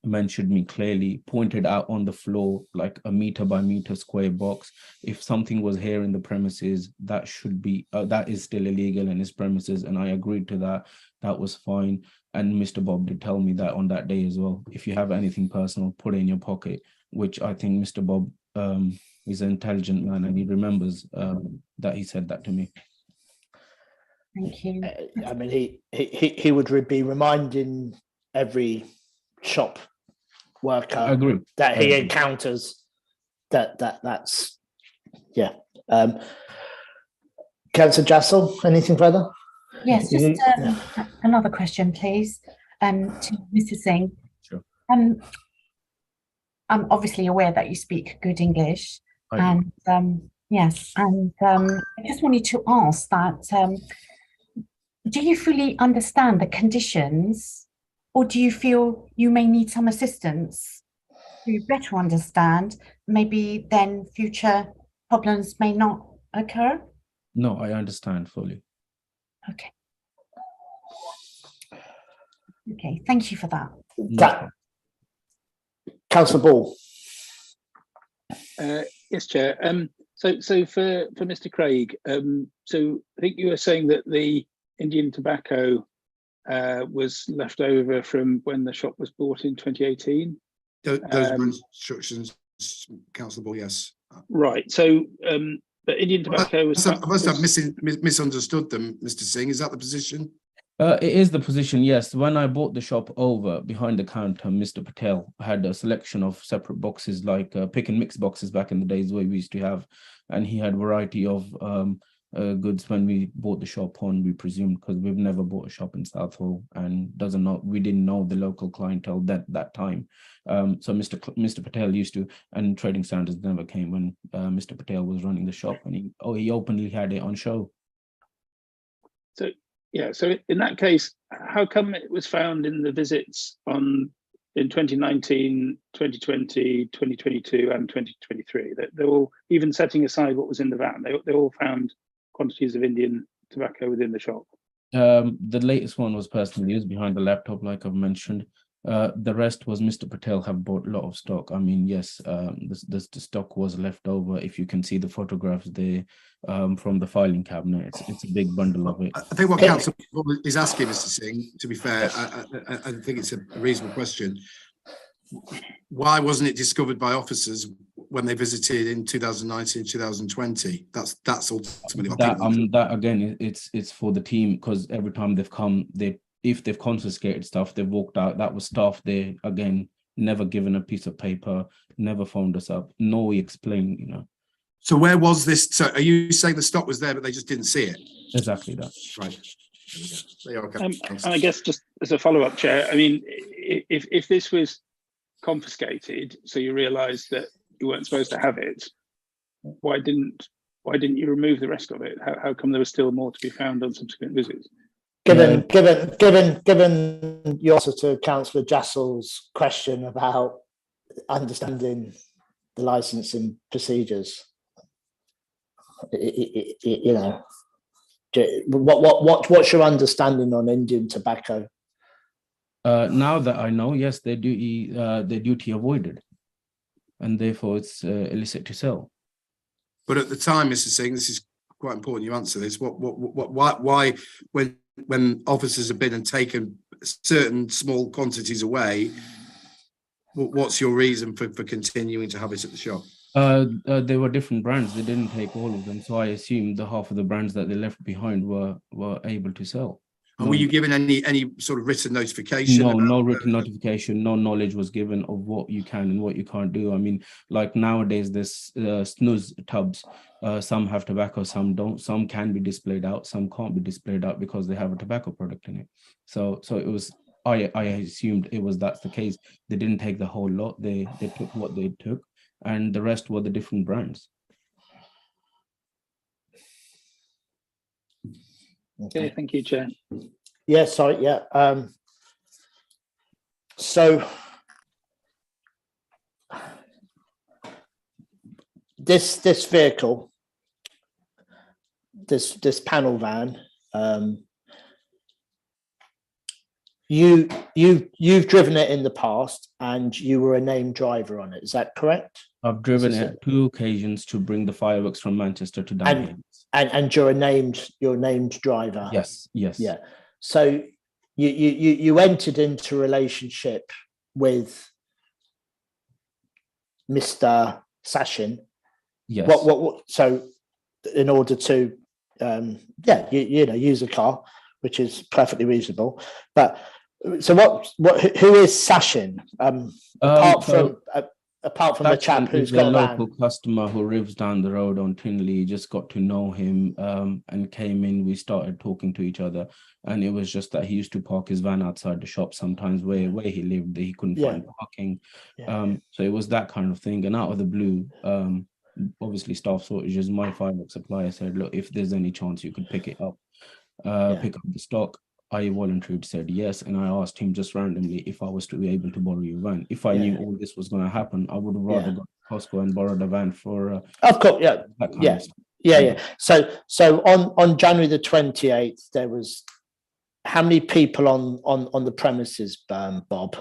mentioned me clearly, pointed out on the floor, like a meter by meter square box. If something was here in the premises, that should be, that is still illegal in his premises. And I agreed to that. That was fine. And Mr. Bob did tell me that on that day as well. If you have anything personal, put it in your pocket, which I think Mr. Bob is an intelligent man, and he remembers that he said that to me. Thank you. I mean, he would be reminding every shop worker that he encounters that's yeah. Councillor Jassel, anything further? Yes, just another question, please, to Mr. Singh. Sure. I'm obviously aware that you speak good English, and yes, and I just wanted to ask that do you fully understand the conditions, or do you feel you may need some assistance to better understand? Maybe then future problems may not occur? No, I understand fully. Okay. Okay, thank you for that. Councillor Ball. Yes, Chair. So for Mr. Craig, so I think you were saying that the Indian tobacco was left over from when the shop was bought in 2018. Those were instructions, Councillor Ball. Yes. Right. So the Indian tobacco was. I must have misunderstood them, Mr. Singh. Is that the position? It is the position, yes. When I bought the shop over, behind the counter, Mr. Patel had a selection of separate boxes, like pick and mix boxes back in the days where we used to have, and he had a variety of goods when we bought the shop on, we presumed, because we've never bought a shop in Southall and we didn't know the local clientele that time. So Mr. Patel used to, and trading standards never came when Mr. Patel was running the shop, and he openly had it on show. So yeah, so in that case, how come it was found in the visits in 2019, 2020, 2022 and 2023? They're all, even setting aside what was in the van, they all found quantities of Indian tobacco within the shop. The latest one was personal use behind the laptop, like I've mentioned. The rest was Mr. Patel have bought a lot of stock. I mean, yes, the stock was left over. If you can see the photographs there from the filing cabinet, it's a big bundle of it. I think what Council is asking, Mr. Singh, to be fair, I think it's a reasonable question. Why wasn't it discovered by officers when they visited in 2019, 2020? That's ultimately that again, it's for the team, because every time they've come, if they've confiscated stuff, they've walked out. That was staff there, again, never given a piece of paper, never phoned us up, no explain, you know. So where was this? So are you saying the stock was there, but they just didn't see it? Exactly that. Right. There you go. And I guess just as a follow-up, Chair, I mean, if this was confiscated, so you realised that you weren't supposed to have it, why didn't you remove the rest of it? How come there was still more to be found on subsequent visits? Given your answer to Councillor Jassel's question about understanding the licensing procedures, you know, what's your understanding on Indian tobacco? Now that I know, yes, they're duty avoided, and therefore it's illicit to sell. But at the time, Mr. Singh, this is quite important you answer this. Why when officers have been and taken certain small quantities away, what's your reason for continuing to have it at the shop? They were different brands. They didn't take all of them, so I assumed the half of the brands that they left behind were able to sell. And were you given any sort of written notification? No written notification. No knowledge was given of what you can and what you can't do. I mean, like nowadays, there's snus tubs. Some have tobacco, some don't. Some can be displayed out, some can't be displayed out because they have a tobacco product in it. So it was. I assumed that's the case. They didn't take the whole lot. They took what they took, and the rest were the different brands. Okay, thank you, Chair. Yeah, sorry, yeah. So this vehicle, this panel van, you've driven it in the past and you were a named driver on it. Is that correct? I've driven it 2 occasions to bring the fireworks from Manchester to Downhill. And you're a named driver. Yes. Yeah. So you entered into a relationship with Mr. Sachin. Yes. What so in order to use a car, which is perfectly reasonable. But so who is Sachin? Apart from the chap who's got a local van. customer who lives down the road on Tinley, just got to know him and came in. We started talking to each other, and it was just that he used to park his van outside the shop sometimes where he lived. He couldn't find parking. Yeah. So it was that kind of thing. And out of the blue, obviously staff shortages, my fireworks supplier said, look, if there's any chance you could pick it up, pick up the stock. I voluntarily said yes, and I asked him just randomly if I was to be able to borrow your van. If I knew all this was going to happen, I would have rather gone to Costco and borrowed a van for. Of course, yeah. So on January the 28th, there was how many people on the premises, Bob,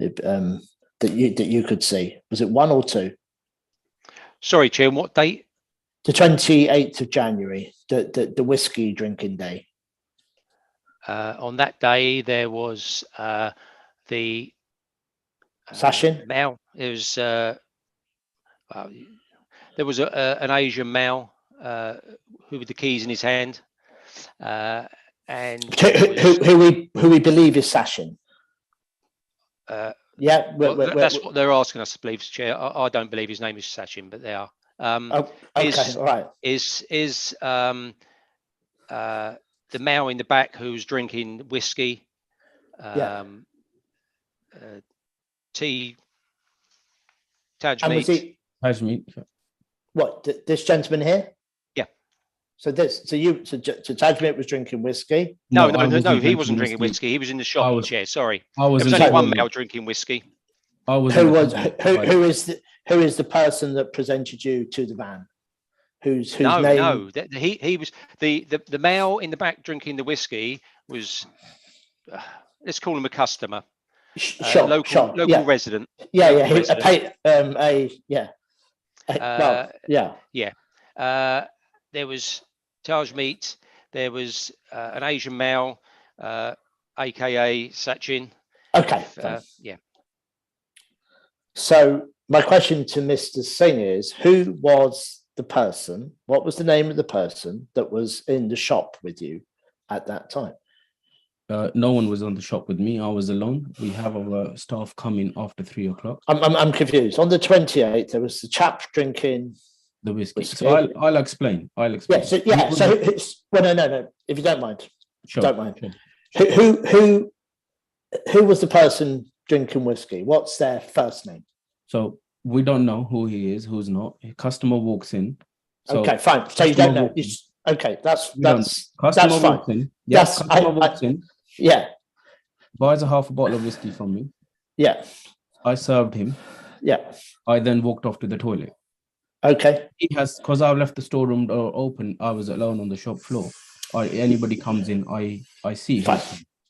that you could see? Was it 1 or 2? Sorry, Chair. What date? The 28th of January, the whiskey drinking day. On that day, there was the Sachin. male. It was there was an Asian male who with the keys in his hand, and who we believe is Sachin. That's what they're asking us to believe, Chair. I don't believe his name is Sachin, but they are. All right. Is the male in the back who's drinking whiskey, tea, Tajmeet. What, this gentleman here? Yeah. So Tajmeet was drinking whiskey? No, he wasn't drinking whiskey. He was in the shop, Chair. Sorry. There was only one male drinking whiskey. Who is the person that presented you to the van? Whose name? No. He was the male in the back drinking the whiskey was let's call him a customer, local resident. There was Tajmeet. There was an Asian male, aka Sachin. Okay. Yeah. So my question to Mr. Singh is, who was the person, what was the name of the person that was in the shop with you at that time? No one was on the shop with me. I was alone. We have our staff coming after 3 o'clock. I'm confused. On the 28th, there was the chap drinking the whiskey. So I'll explain. No. If you don't mind, sure. Don't mind. Sure. Who was the person drinking whiskey? What's their first name? So we don't know who he is, who's not. A customer walks in. So okay, fine. So you don't know. Okay, that's fine. Walks in. Yeah. Buys a half a bottle of whiskey from me. Yeah. I served him. Yeah. I then walked off to the toilet. Okay. Because I've left the storeroom door open, I was alone on the shop floor. Anybody comes in, I see him.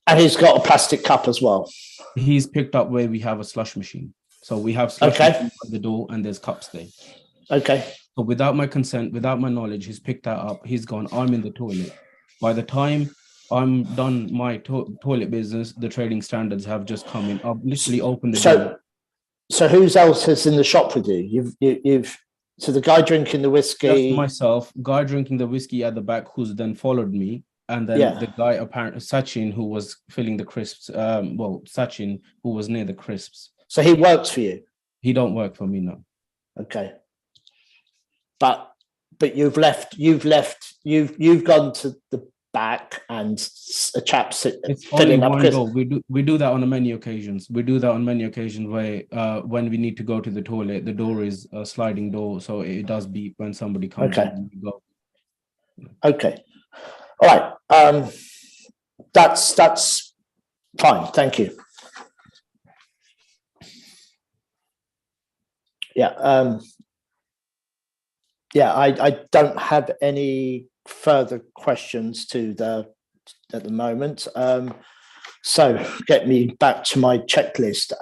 And he's got a plastic cup as well. He's picked up where we have a slush machine. So we have slush machine at the door and there's cups there. Okay. So without my consent, without my knowledge, he's picked that up. He's gone, I'm in the toilet. By the time I'm done my toilet business, the trading standards have just come in. I've literally opened the door. So who's else is in the shop with you? You've so the guy drinking the whiskey. Just myself, guy drinking the whiskey at the back, who's then followed me, and then the guy apparently Sachin, who was filling the crisps. Sachin, who was near the crisps. So he works for you. He don't work for me now. Okay. But you've gone to the back and a chap filling up crisps. We do that on many occasions. We do that on many occasions where when we need to go to the toilet, the door is a sliding door, so it does beep when somebody comes in and we go. Okay. All right. That's fine. Thank you. Yeah. I don't have any further questions at the moment. So get me back to my checklist.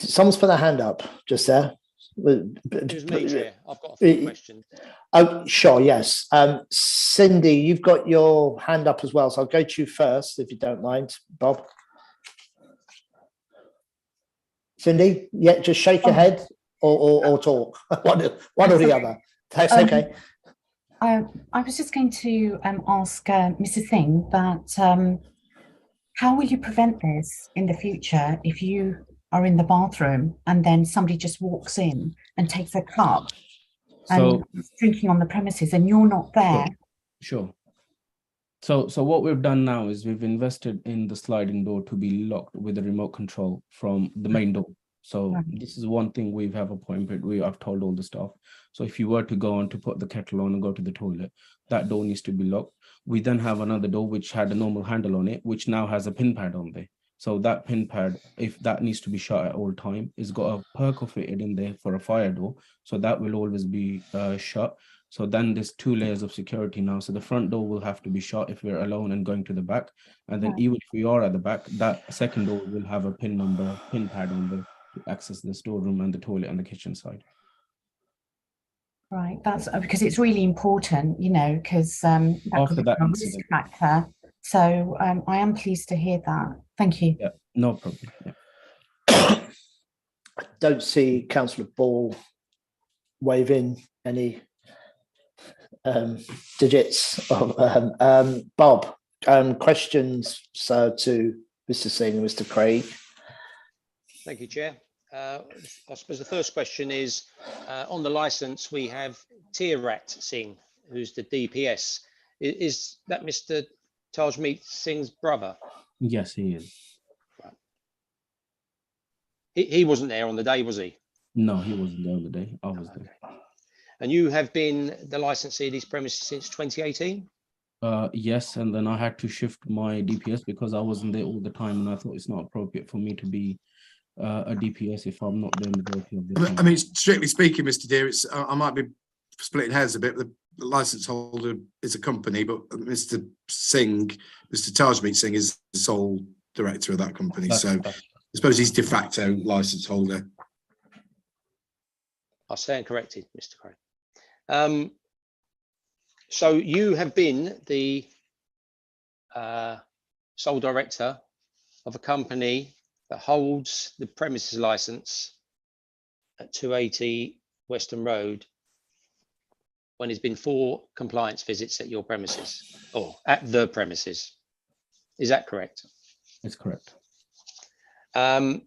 Someone's put their hand up just there. Excuse me, Chair. I've got a few questions. Oh, sure, yes. Cindy, you've got your hand up as well, so I'll go to you first, if you don't mind, Bob. Cindy, yeah, just shake your head or talk, one or the other. That's okay. I was just going to ask Mr. Singh that how will you prevent this in the future if you are in the bathroom and then somebody just walks in and takes a cup and drinking on the premises and you're not there? Sure. So what we've done now is we've invested in the sliding door to be locked with a remote control from the main door. So this is one thing we have appointed. I've told all the staff. So if you were to go on to put the kettle on and go to the toilet, that door needs to be locked. We then have another door which had a normal handle on it, which now has a pin pad on there. So that pin pad, if that needs to be shut at all time, it's got a perco fitted in there for a fire door. So that will always be shut. So then there's 2 layers of security now. So the front door will have to be shut if we're alone and going to the back. And then even if we are at the back, that second door will have a pin pad on there to access the storeroom and the toilet and the kitchen side. Right, that's because it's really important, because that could be a risk factor. So I am pleased to hear that. Thank you. Yeah, no problem. Yeah. I don't see Councillor Ball waving any digits. Bob, questions to Mr. Singh and Mr. Craig? Thank you, Chair. I suppose the first question is, on the licence, we have Tiarat Singh, who's the DPS. Is that Mr. Tajmeet Singh's brother? Yes, he is. Right. He wasn't there on the day, was he? No, he wasn't there on the day. I was there. And you have been the licensee of these premises since 2018? Yes, and then I had to shift my DPS because I wasn't there all the time, and I thought it's not appropriate for me to be a DPS if I'm not there majority of the time. I mean, strictly speaking, Mr. Deere, it's I might be splitting hairs a bit. The license holder is a company, but Mr. Singh, Mr. Tajmeet Singh, is the sole director of that company. I suppose he's de facto license holder. I stand corrected, Mr. Craig. So you have been the sole director of a company that holds the premises license at 280 Western Road when there's been 4 compliance visits at your premises or at the premises. Is that correct? It's correct. So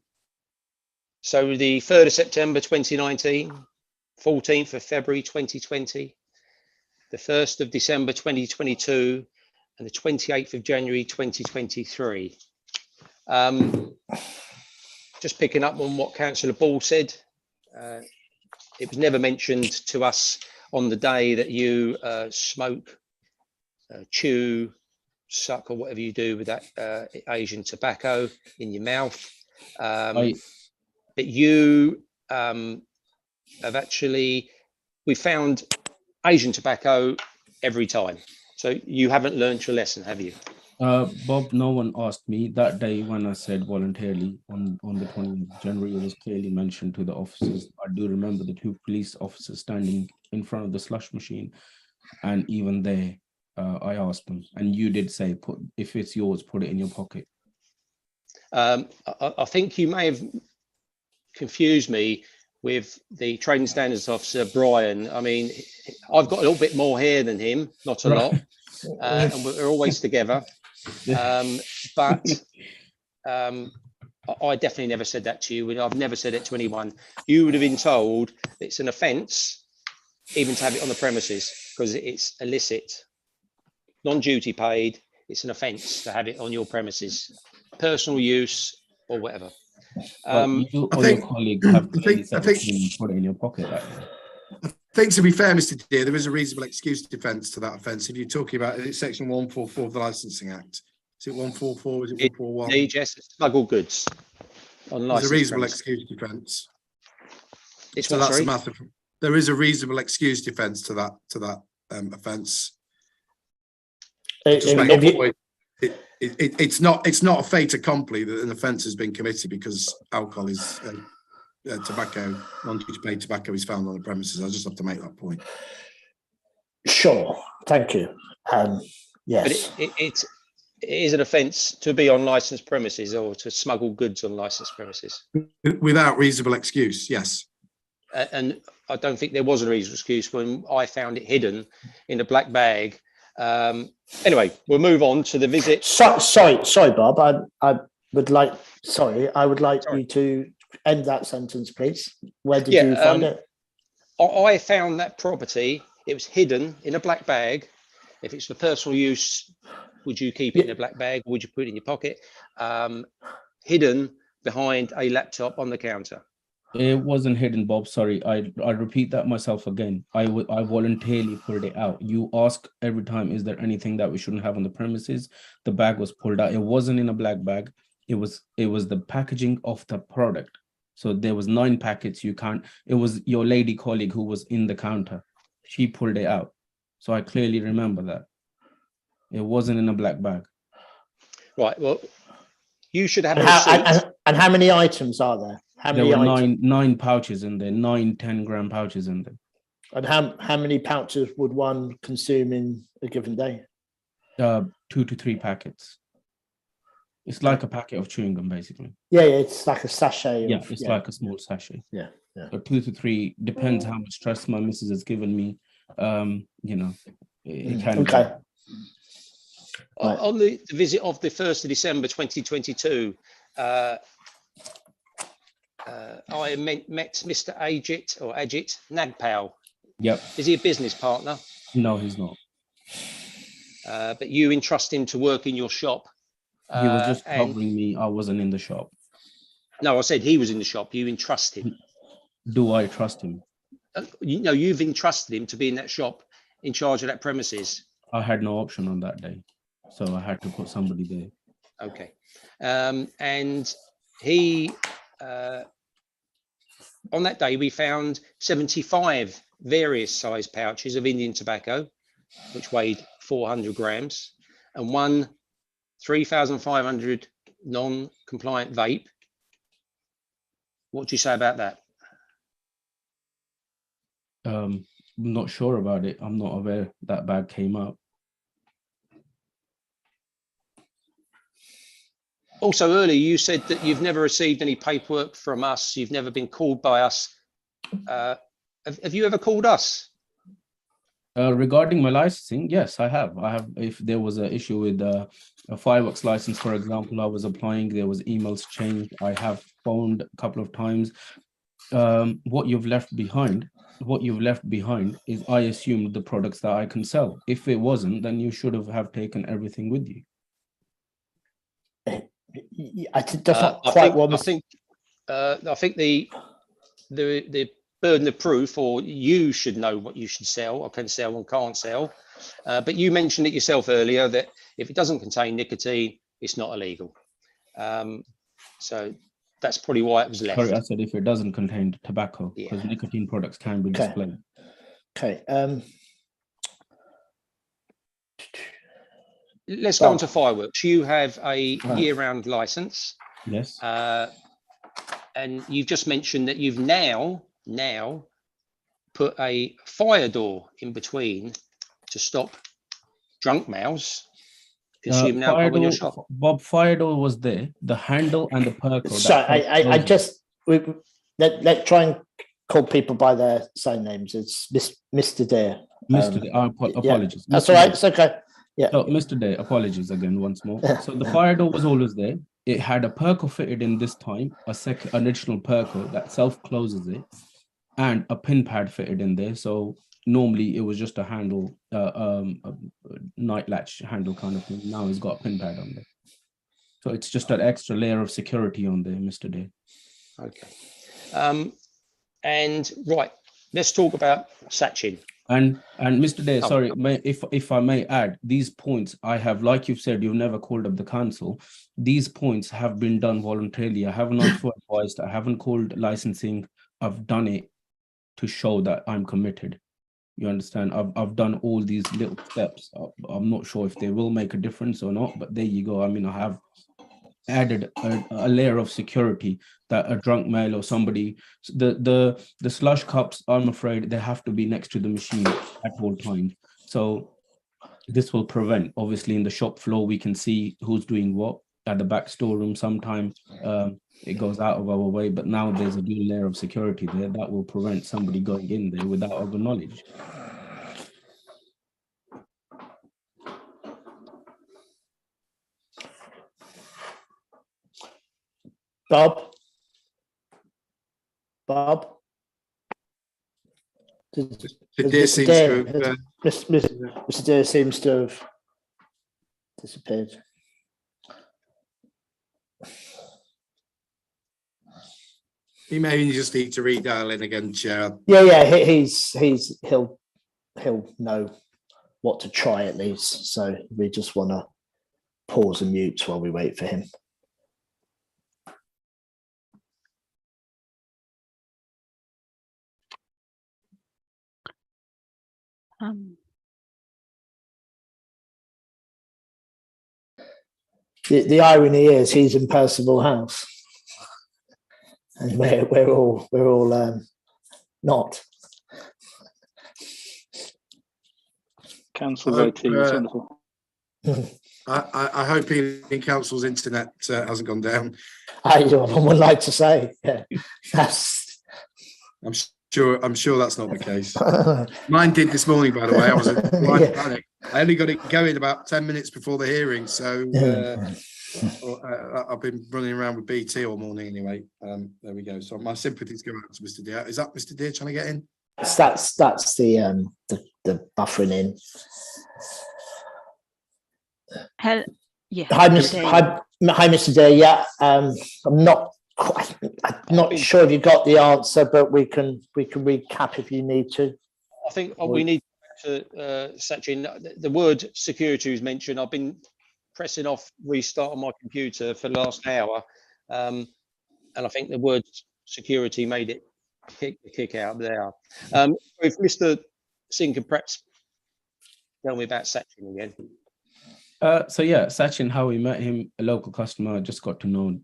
the 3rd of September 2019, 14th of February 2020, the 1st of December 2022, and the 28th of January 2023. Just picking up on what Councillor Ball said, it was never mentioned to us on the day that you smoke, chew, suck, or whatever you do with that Asian tobacco in your mouth. But you have actually, we found Asian tobacco every time. So you haven't learned your lesson, have you? Bob, no one asked me that day when I said voluntarily on the 20th of January. It was clearly mentioned to the officers. I do remember the 2 police officers standing in front of the slush machine, and even there, I asked them, and you did say, "Put if it's yours, put it in your pocket." I think you may have confused me with the training standards officer, Brian. I mean, I've got a little bit more hair than him, not a lot, and we're always together. But I definitely never said that to you, and I've never said it to anyone. You would have been told it's an offence even to have it on the premises because it's illicit, non-duty paid. It's an offence to have it on your premises, personal use or whatever. You or your colleague have clearly said put it in your pocket. I think, to be fair, Mr. Deere, there is a reasonable excuse defence to that offence. If you're talking about it, section 144 of the Licensing Act. Is it 144? Is it 141? Yes, smuggled goods on licensed. There's a reasonable premises. excuse defence. It's So what, that's sorry? a matter. There is a reasonable excuse defence to that offence. It's not a fait accompli that an offence has been committed because alcohol is tobacco, non-duty paid tobacco is found on the premises. I just have to make that point. Sure, thank you. Yes, But it is an offence to be on licensed premises or to smuggle goods on licensed premises. Without reasonable excuse, yes. And I don't think there was a reasonable excuse when I found it hidden in a black bag. Anyway, we'll move on to the visit. Sorry, Bob. I would like you to end that sentence, please. Where did you find it? I found that property. It was hidden in a black bag. If it's for personal use, would you keep it in a black bag? Or would you put it in your pocket? Hidden behind a laptop on the counter. It wasn't hidden, Bob. Sorry, I repeat that myself again. I voluntarily pulled it out. You ask every time, is there anything that we shouldn't have on the premises? The bag was pulled out. It wasn't in a black bag. It was the packaging of the product. So there was 9 packets. It was your lady colleague who was in the counter. She pulled it out. So I clearly remember that. It wasn't in a black bag. Right. Well, you should have and how many items are there? There were nine pouches in there, 9 10-gram pouches in there. And how many pouches would one consume in a given day? 2 to 3 packets. It's like a packet of chewing gum, basically. Yeah, it's like a sachet. It's like a small sachet. Yeah. But 2 to 3 depends how much stress my missus has given me. It can. Okay. On the visit of the 1st of December 2022, I met Mr. Ajit Nagpal. Yep. Is he a business partner? No, he's not. But you entrust him to work in your shop. He was just covering me. I wasn't in the shop. No, I said he was in the shop. You entrust him. Do I trust him? You've entrusted him to be in that shop in charge of that premises. I had no option on that day, so I had to put somebody there. Okay. And he, on that day, we found 75 various size pouches of Indian tobacco, which weighed 400 grams, and one 3,500 non-compliant vape. What do you say about that? I'm not sure about it. I'm not aware that bag came up. Also, earlier you said that you've never received any paperwork from us. You've never been called by us. Have you ever called us? Regarding my licensing, yes, I have. If there was an issue with a fireworks license, for example, I was applying, there was emails changed. I have phoned a couple of times. What you've left behind is, I assumed, the products that I can sell. If it wasn't, then you should have taken everything with you. I think that's not quite what I think the burden of proof, or you should know what you should sell or can sell and can't sell. But you mentioned it yourself earlier that if it doesn't contain nicotine, it's not illegal. So that's probably why it was left. Sorry, I said if it doesn't contain tobacco, because nicotine products can be displayed. Okay. let's go on to fireworks. You have a year-round license. Yes. And you've just mentioned that you've now put a fire door in between to stop drunk mouths consume alcohol in your shop. Bob, fire door was there. The handle and the perco. So I just let try and call people by their same names. It's Mr. Dare. Mr. Dare, apologies. Yeah, that's all right. It's okay. Yeah. So, Mr. Dare, apologies again once more. So the fire door was always there. It had a perco fitted in this time, an additional perco that self-closes it, and a pin pad fitted in there. So normally it was just a handle, a night latch handle kind of thing. Now it's got a pin pad on there. So it's just an extra layer of security on there, Mr. Dare. Okay. And right, let's talk about Sachin. And Mr. Dare, sorry, if I may add, these points I have, like you've said, you've never called up the council. These points have been done voluntarily. I have not advised. I haven't called licensing. I've done it to show that I'm committed. You understand? I've done all these little steps. I'm not sure if they will make a difference or not, but there you go. I mean, I have added a layer of security that a drunk male or somebody, the slush cups, I'm afraid they have to be next to the machine at all times. So this will prevent, obviously in the shop floor, we can see who's doing what. At the back storeroom, sometimes it goes out of our way, but now there's a dual layer of security there that will prevent somebody going in there without our knowledge. Bob? Mr. Dare seems to have disappeared. He may just need to redial in again, Chair. Yeah, he'll know what to try at least. So we just want to pause and mute while we wait for him. The irony is he's in Percival House, and we're all not. Council IT is wonderful. I hope in council's internet hasn't gone down. I would like to say, yeah, that's. I'm sure that's not the case. Mine did this morning, by the way. I was in blind panic. I only got it going about 10 minutes before the hearing, so I've been running around with BT all morning anyway. There we go. So my sympathies go out to Mr. Dare. Is that Mr. Dare trying to get in? That's the buffering in. Yeah. Hi, Mr. Dare. Yeah, I'm not sure if you got the answer, but we can recap if you need to. I think we need to Sachin. The word security was mentioned. I've been pressing off restart on my computer for the last hour, and I think the word security made it kick out there. If Mr. Singh could perhaps tell me about Sachin again. So yeah, Sachin, how we met him, a local customer, just got to know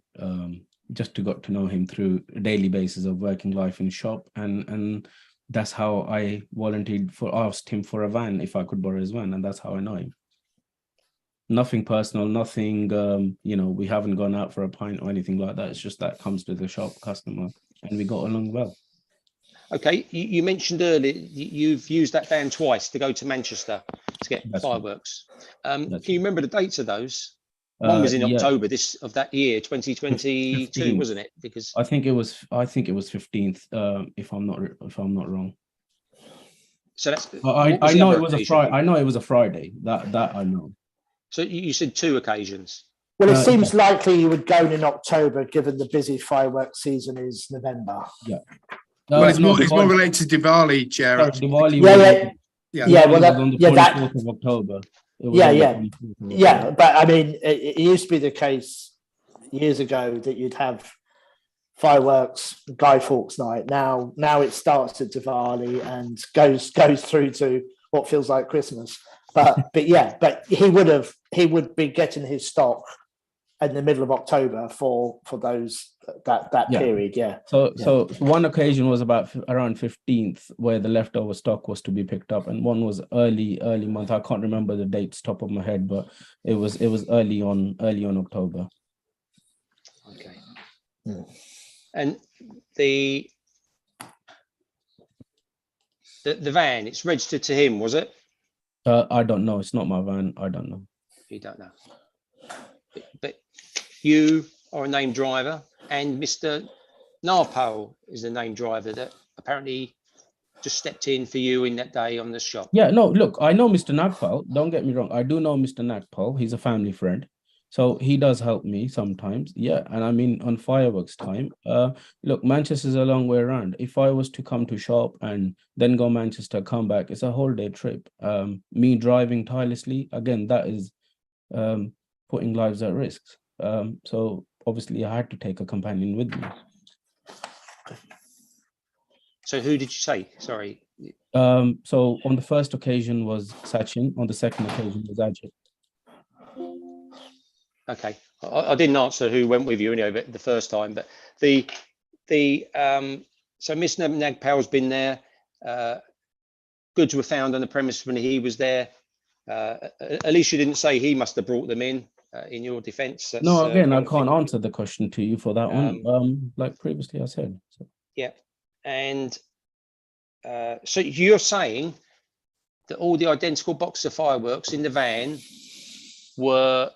him through a daily basis of working life in shop, and that's how I asked him for a van if I could borrow his van, and that's how I know him. Nothing personal, nothing we haven't gone out for a pint or anything like that. It's just that comes to the shop customer, and we got along well. Okay, you mentioned earlier you've used that van twice to go to Manchester to get fireworks. Can you remember the dates of those? One was in October of that year, 2022, 15th. Wasn't it? Because I think it was 15th, if I'm not wrong. So that's I know it was a Friday. I know it was a Friday. That I know. So you said 2 occasions. Well, it seems likely you would go in October, given the busy fireworks season is November. Yeah. Well, it's more related to Diwali, Chair. Diwali. Well, that on the 24th of October. Yeah, but I mean, it used to be the case years ago that you'd have fireworks, Guy Fawkes night. Now it starts at Diwali and goes through to what feels like Christmas. but he would be getting his stock in the middle of October for that Yeah. period. Yeah. So one occasion was around 15th where the leftover stock was to be picked up, and one was early month. I can't remember the dates top of my head, but it was early on October. Okay. Mm. And the van, it's registered to him, was it? I don't know. It's not my van. I don't know. You don't know. But you are a named driver, and Mr. Narpole is a named driver that apparently just stepped in for you in that day on the shop. Yeah, no, look, I know Mr. Nagpal. Don't get me wrong. I do know Mr. Nagpal. He's a family friend. So he does help me sometimes. Yeah. And I mean, on fireworks time, look, Manchester's a long way around. If I was to come to shop and then go Manchester, come back, it's a whole day trip. Me driving tirelessly, again, that is putting lives at risk. So obviously I had to take a companion with me. So who did you say? Sorry. So on the first occasion was Sachin, on the second occasion was Ajit. Okay, I didn't answer who went with you anyway, but the first time. But so Mr. Nagpal's been there. Goods were found on the premise when he was there. At least you didn't say he must have brought them in your defence. No, again, I can't answer the question to you for that one. Like previously I said. So. Yeah, and so you're saying that all the identical boxes of fireworks in the van were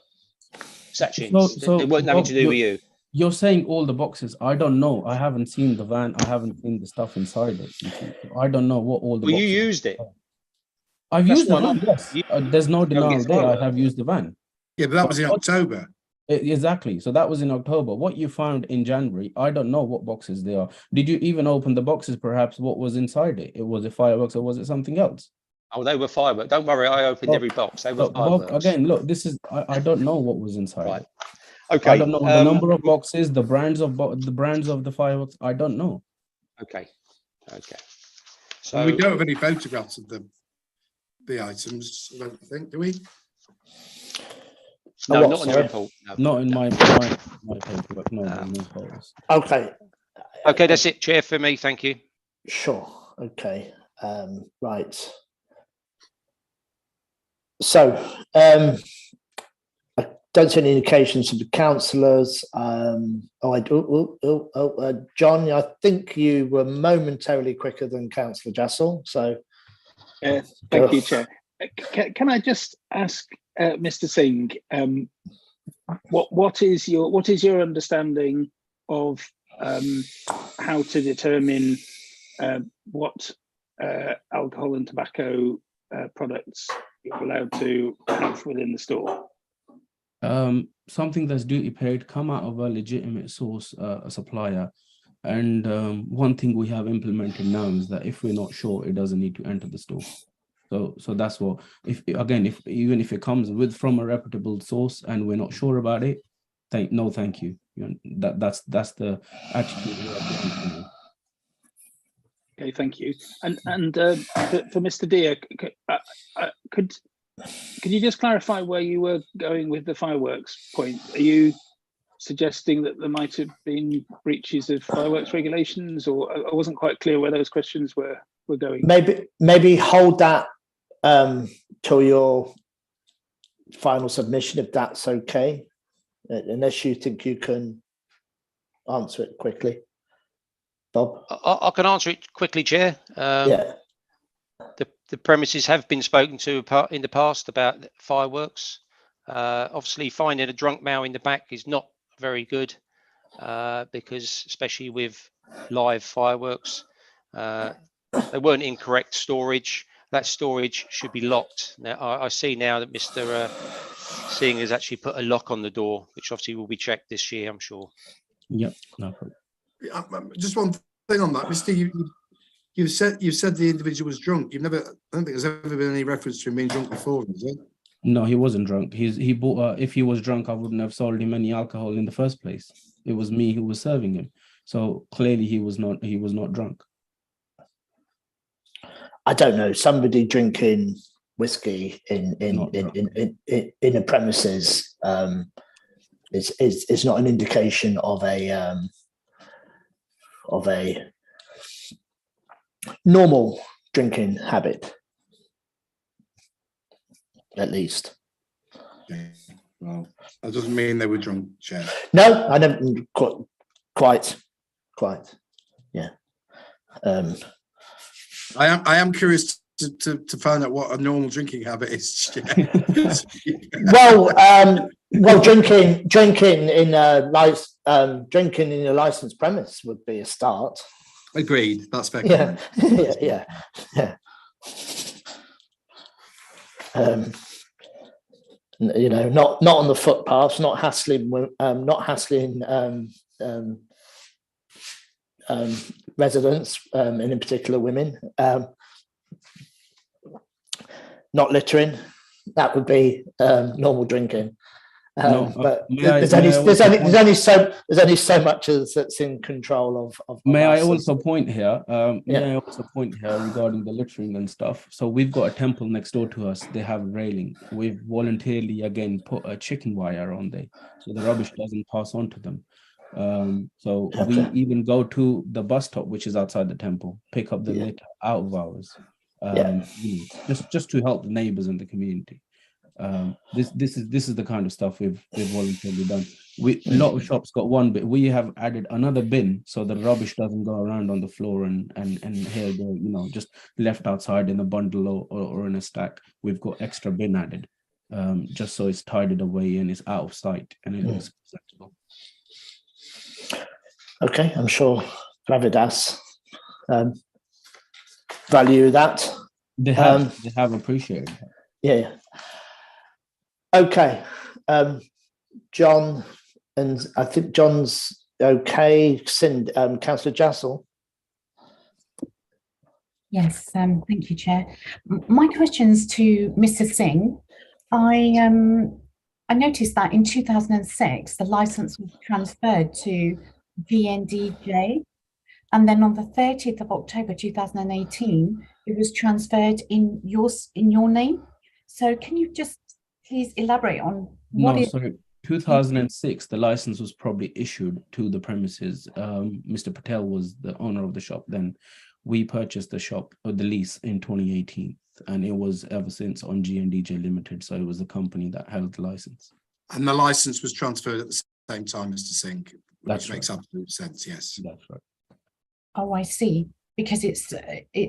Sachin's. So they weren't nothing to do with you. You're saying all the boxes. I don't know. I haven't seen the van. I haven't seen the stuff inside it. I don't know what all the boxes. You used it. I've That's used the why van, yes. There's no denial there. I have used the van. Yeah, but that was in October. Exactly. So that was in October. What you found in January, I don't know what boxes they are. Did you even open the boxes, perhaps, what was inside it? Was it fireworks or was it something else? Oh, they were fireworks. Don't worry, I opened every box. They were fireworks. Again, look, this is, I don't know what was inside right. it. Okay. I don't know the number of boxes, the brands of the fireworks. I don't know. Okay. So we don't have any photographs of the items, I don't think, do we? No, not in the report. No. Not in my paperwork. No photos. Okay. Okay, that's it, Chair, for me. Thank you. Sure. Okay. Right. So, I don't see any indications from the councillors. John, I think you were momentarily quicker than Councillor Jassel. So, thank you, Chair. Can I just ask Mr. Singh, what is your understanding of how to determine what alcohol and tobacco products you're allowed to have within the store? Something that's duty paid, come out of a legitimate source, a supplier. And one thing we have implemented now is that if we're not sure, it doesn't need to enter the store. So that's what, even if it comes from a reputable source and we're not sure about it, no, thank you. That's the attitude. Okay, thank you. And for Mr. Deere, could you just clarify where you were going with the fireworks point? Are you suggesting that there might have been breaches of fireworks regulations, or I wasn't quite clear where those questions were going? Maybe hold that till your final submission, if that's okay, unless you think you can answer it quickly. Bob? I can answer it quickly, Chair. Yeah. The premises have been spoken to in the past about fireworks. Obviously, finding a drunk male in the back is not very good because, especially with live fireworks, they weren't in correct storage. That storage should be locked. Now, I see now that Mr. Singh has actually put a lock on the door, which obviously will be checked this year, I'm sure. Yep, no problem. Just one thing on that, Mr. You said the individual was drunk. I don't think there's ever been any reference to him being drunk before, is it? No, he wasn't drunk. He bought. If he was drunk, I wouldn't have sold him any alcohol in the first place. It was me who was serving him. So clearly, he was not drunk. I don't know. Somebody drinking whiskey in a premises is not an indication of a normal drinking habit, at least. Okay. Well, that doesn't mean they were drunk, Chair. No, I never quite. Yeah. I am curious to find out what a normal drinking habit is, Chair. Well, drinking in a licensed premise would be a start. Agreed. That's fair. Yeah. Yeah. Not on the footpaths, not hassling residents, and in particular women, not littering. That would be normal drinking. But there's only so much that's in control of. May I also point here? Regarding the littering and stuff. So we've got a temple next door to us. They have railing. We've voluntarily again put a chicken wire on there, so the rubbish doesn't pass on to them. We even go to the bus stop, which is outside the temple, pick up the litter out of hours. Just to help the neighbors in the community. This is the kind of stuff we've voluntarily done. A lot of shops got one, but we have added another bin so the rubbish doesn't go around on the floor and here they're just left outside in a bundle or in a stack. We've got extra bin added, just so it's tidied away and it's out of sight and it looks presentable. Okay, I'm sure Gravitas value that. They have appreciated that. Yeah. Okay, John, and I think John's okay. Councillor Jassel. Yes, thank you, Chair. My question's to Mr. Singh. I noticed that in 2006 the license was transferred to GNDJ, and then on the 30th of October 2018 it was transferred in your name. So can you just please elaborate on what is... 2006, the license was probably issued to the premises. Mr. Patel was the owner of the shop then. We purchased the shop or the lease in 2018, and it was ever since on GNDJ Limited. So it was the company that held the license. And the license was transferred at the same time, Mr. Singh, which makes right. absolute sense. Yes, that's right. Oh, I see. Because it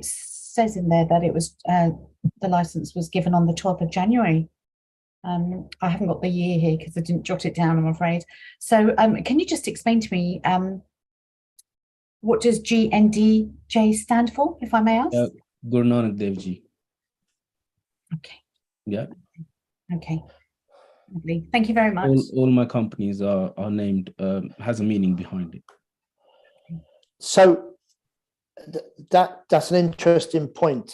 says in there that it was the license was given on the 12th of January. I haven't got the year here because I didn't jot it down, I'm afraid. So can you just explain to me what does GNDJ stand for, if I may ask? Guru Nanak Dev Ji. Okay. Yeah. Okay. Lovely. Thank you very much. All my companies are named, has a meaning behind it. So that's an interesting point,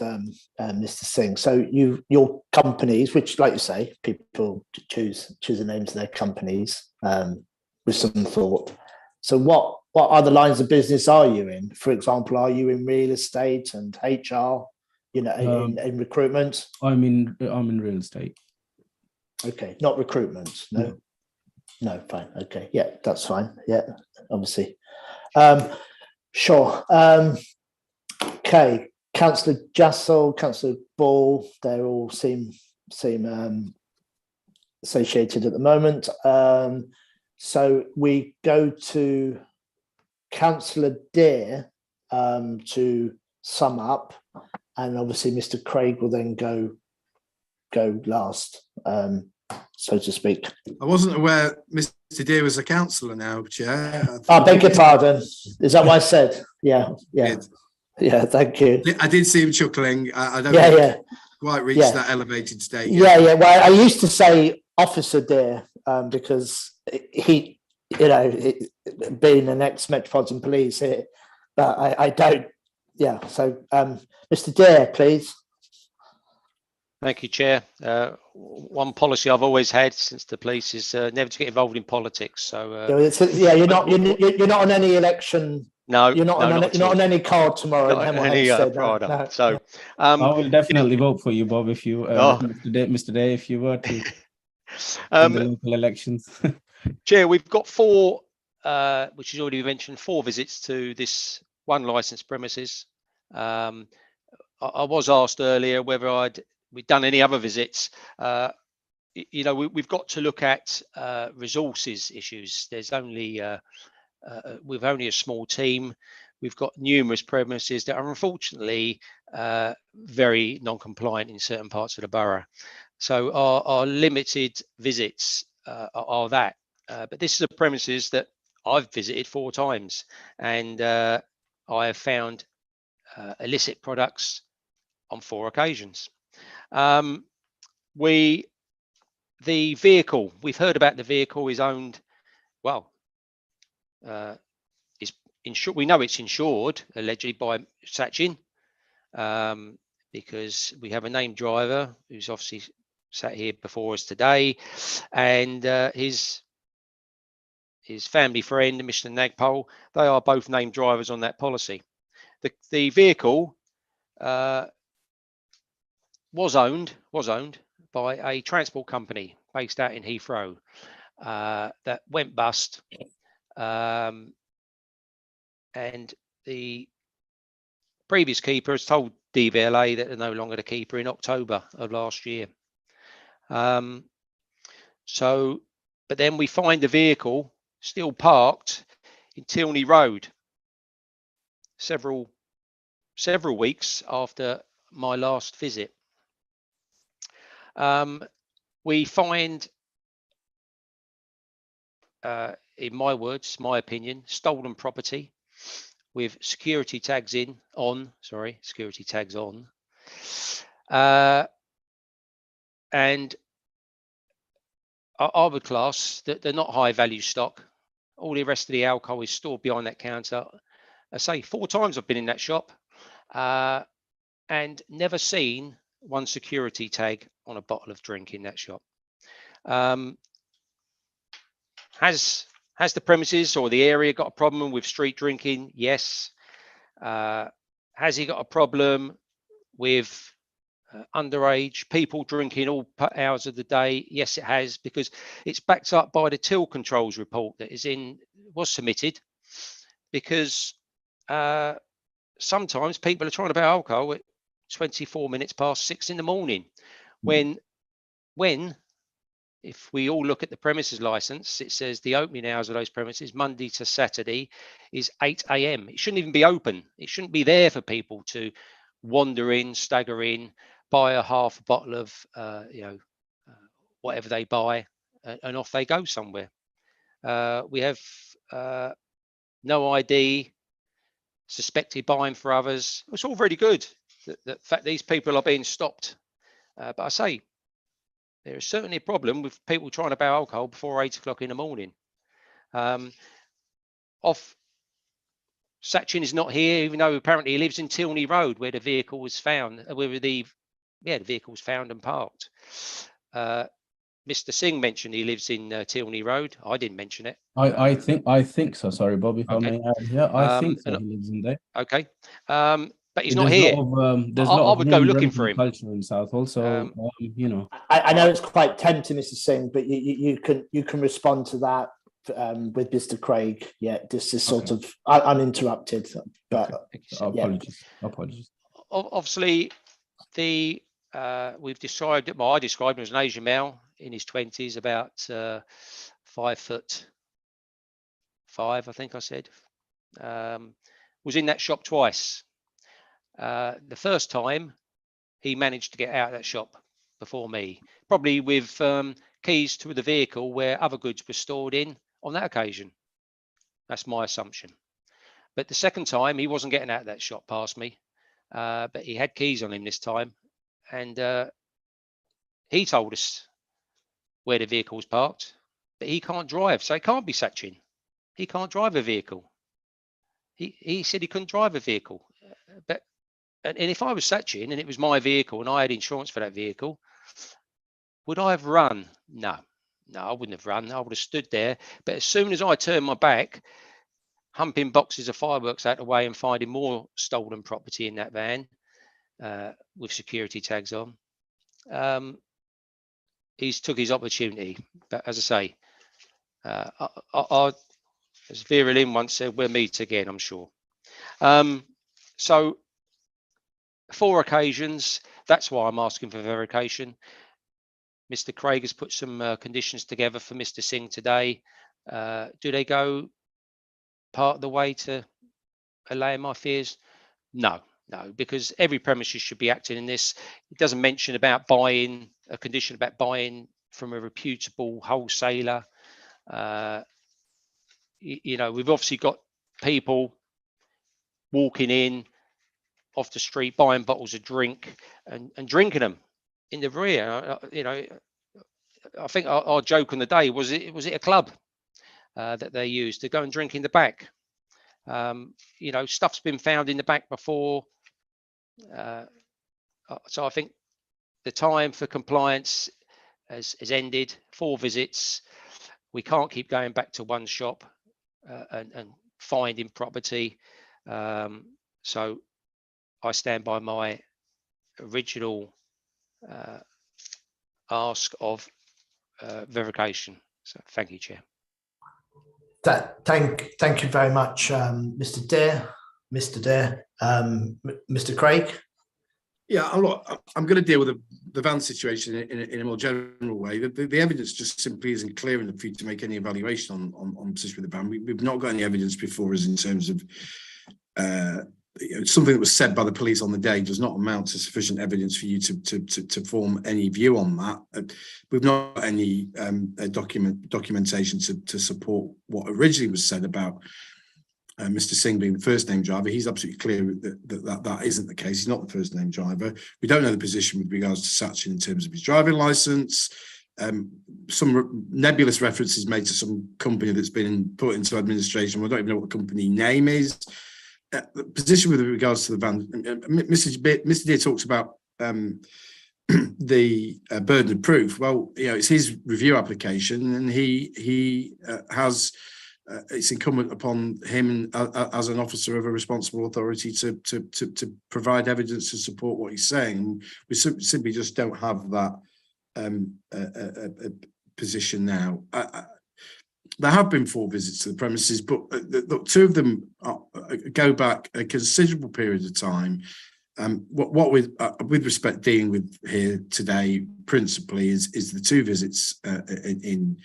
Mr. Singh. So your companies, which, like you say, people choose the names of their companies with some thought. So what other lines of business are you in? For example, are you in real estate and HR? In recruitment? I'm in real estate. Okay, not recruitment. No, fine. Okay, yeah, that's fine. Yeah, obviously. Sure. Okay, Councillor Jassel, Councillor Ball, they all seem associated at the moment. So we go to Councillor Deere to sum up, and obviously Mr. Craig will then go last, so to speak. I wasn't aware Mr. Deere was a councillor now, Chair. I beg your pardon. Is that what I said? Yeah. Yeah, thank you. I did see him chuckling. I don't quite reach that elevated state. Yeah. Well, I used to say Officer Deere because he, being an ex-Metropolitan Police here, but I don't. Yeah. So, Mr. Deere, please. Thank you, Chair. One policy I've always had since the police is never to get involved in politics. So you're not on any election No, You're not, no, on, not you're not on any card tomorrow in not Hemel any Hempstead. Prada. No. So, I will definitely vote for you, Bob, if you, Oh. Mr. Day, if you were to in the local elections. Chair, we've got 4, which has already been mentioned, 4 visits to this one licensed premises. I was asked earlier whether we'd done any other visits. You know, we've got to look at resources issues. There's only we've only a small team. We've got numerous premises that are unfortunately very non-compliant in certain parts of the borough. So our limited visits are that. But this is a premises that I've visited 4 times, and I have found illicit products on 4 occasions. The vehicle, we've heard about the vehicle is owned, well, is insured. We know it's insured allegedly by Sachin, because we have a named driver who's obviously sat here before us today, and his family friend, Mr. Nagpal, they are both named drivers on that policy. The vehicle was owned by a transport company based out in Heathrow that went bust, and the previous keeper has told DVLA that they're no longer the keeper in October of last year. So, but then we find the vehicle still parked in Tilney Road several weeks after my last visit. We find, in my words, my opinion, stolen property with security tags on, and I would class that they're not high value stock. All the rest of the alcohol is stored behind that counter. I say 4 times I've been in that shop and never seen one security tag on a bottle of drink in that shop. Has the premises or the area got a problem with street drinking? Yes. Has he got a problem with underage people drinking all hours of the day? Yes, it has, because it's backed up by the till controls report that was submitted, because sometimes people are trying to buy alcohol at 24 minutes past 6 in the morning, when if we all look at the premises license, it says the opening hours of those premises Monday to Saturday is 8 a.m. It shouldn't even be open. It shouldn't be there for people to wander in, stagger in, buy a half bottle of whatever they buy, and off they go somewhere. We have no ID, suspected buying for others. It's all very good. The fact these people are being stopped, but I say there is certainly a problem with people trying to buy alcohol before 8 o'clock in the morning. Sachin is not here, even though apparently he lives in Tilney Road, where the vehicle was found, the vehicle was found and parked. Mr. Singh mentioned he lives in Tilney Road. I didn't mention it. I think so. Sorry, Bob, if I may add here. I think so. He lives in there. Okay. But he's not There's here. There's a lot of I would go looking for him. culture in Southall, so you know. I know it's quite tempting, Mr. Singh, but you can respond to that with Mr. Craig. Yeah, this is sort of uninterrupted. But apologies. Obviously, we've described it. Well, I described him as an Asian male in his 20s, about 5'5", I think I said. Was in that shop twice. The first time he managed to get out of that shop before me, probably with keys to the vehicle where other goods were stored in on that occasion. That's my assumption. But the second time he wasn't getting out of that shop past me, but he had keys on him this time, and he told us where the vehicle was parked, but he can't drive, so it can't be Sachin. He can't drive a vehicle. He said he couldn't drive a vehicle, and if I was Sachin and it was my vehicle and I had insurance for that vehicle, would I have run? No, I wouldn't have run. I would have stood there. But as soon as I turned my back, humping boxes of fireworks out of the way and finding more stolen property in that van with security tags on. He's took his opportunity, but as I say, as Vera Lynn once said, we'll meet again, I'm sure. So 4 occasions, that's why I'm asking for verification. Mr. Craig has put some conditions together for Mr. Singh today. Do they go part of the way to allaying my fears? No, because every premises should be acting in this. It doesn't mention about buying, a condition about buying from a reputable wholesaler. You know, we've obviously got people walking in off the street, buying bottles of drink and drinking them in the rear. You know, I think our joke on the day was it a club that they used to go and drink in the back. You know, stuff's been found in the back before. So I think the time for compliance has ended. 4 visits. We can't keep going back to one shop and finding property. So I stand by my original ask of verification. So thank you, Chair. Thank you very much, Mr. Dear. Mr. Craig. Yeah, I'm going to deal with the van situation in a more general way. The evidence just simply isn't clear enough for you to make any evaluation on position with the van. We've not got any evidence before us in terms of something that was said by the police on the day does not amount to sufficient evidence for you to form any view on that. We've not got any documentation to support what originally was said about Mr. Singh being the first name driver. He's absolutely clear that isn't the case. He's not the first name driver. We don't know the position with regards to Sachin in terms of his driving license. Some nebulous references made to some company that's been put into administration. We don't even know what the company name is. The position with regards to the van, Mr. Dear talks about the burden of proof. Well, you know, it's his review application, and he has. It's incumbent upon him as an officer of a responsible authority to provide evidence to support what he's saying. We simply just don't have that position now. There have been 4 visits to the premises, but 2 of them go back a considerable period of time. What with respect dealing with here today principally is the 2 visits in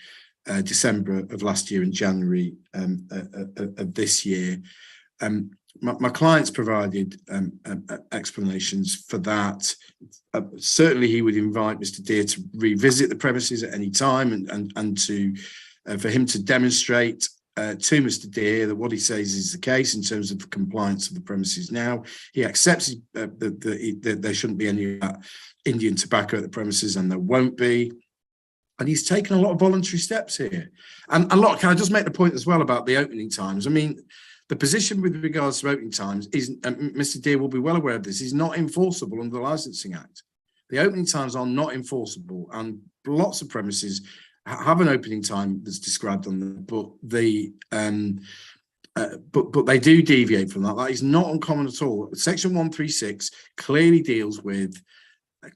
December of last year and January of this year. My clients provided explanations for that. Certainly, he would invite Mr. Dear to revisit the premises at any time and to for him to demonstrate to Mr. Dear that what he says is the case in terms of compliance of the premises now. He accepts that there shouldn't be any Indian tobacco at the premises, and there won't be. And he's taken a lot of voluntary steps here. And look, can I just make the point as well about the opening times? I mean, the position with regards to opening times is, Mr. Dear will be well aware of this, is not enforceable under the Licensing Act. The opening times are not enforceable, and lots of premises have an opening time that's described on them, but they do deviate from that. That is not uncommon at all. Section 136 clearly deals with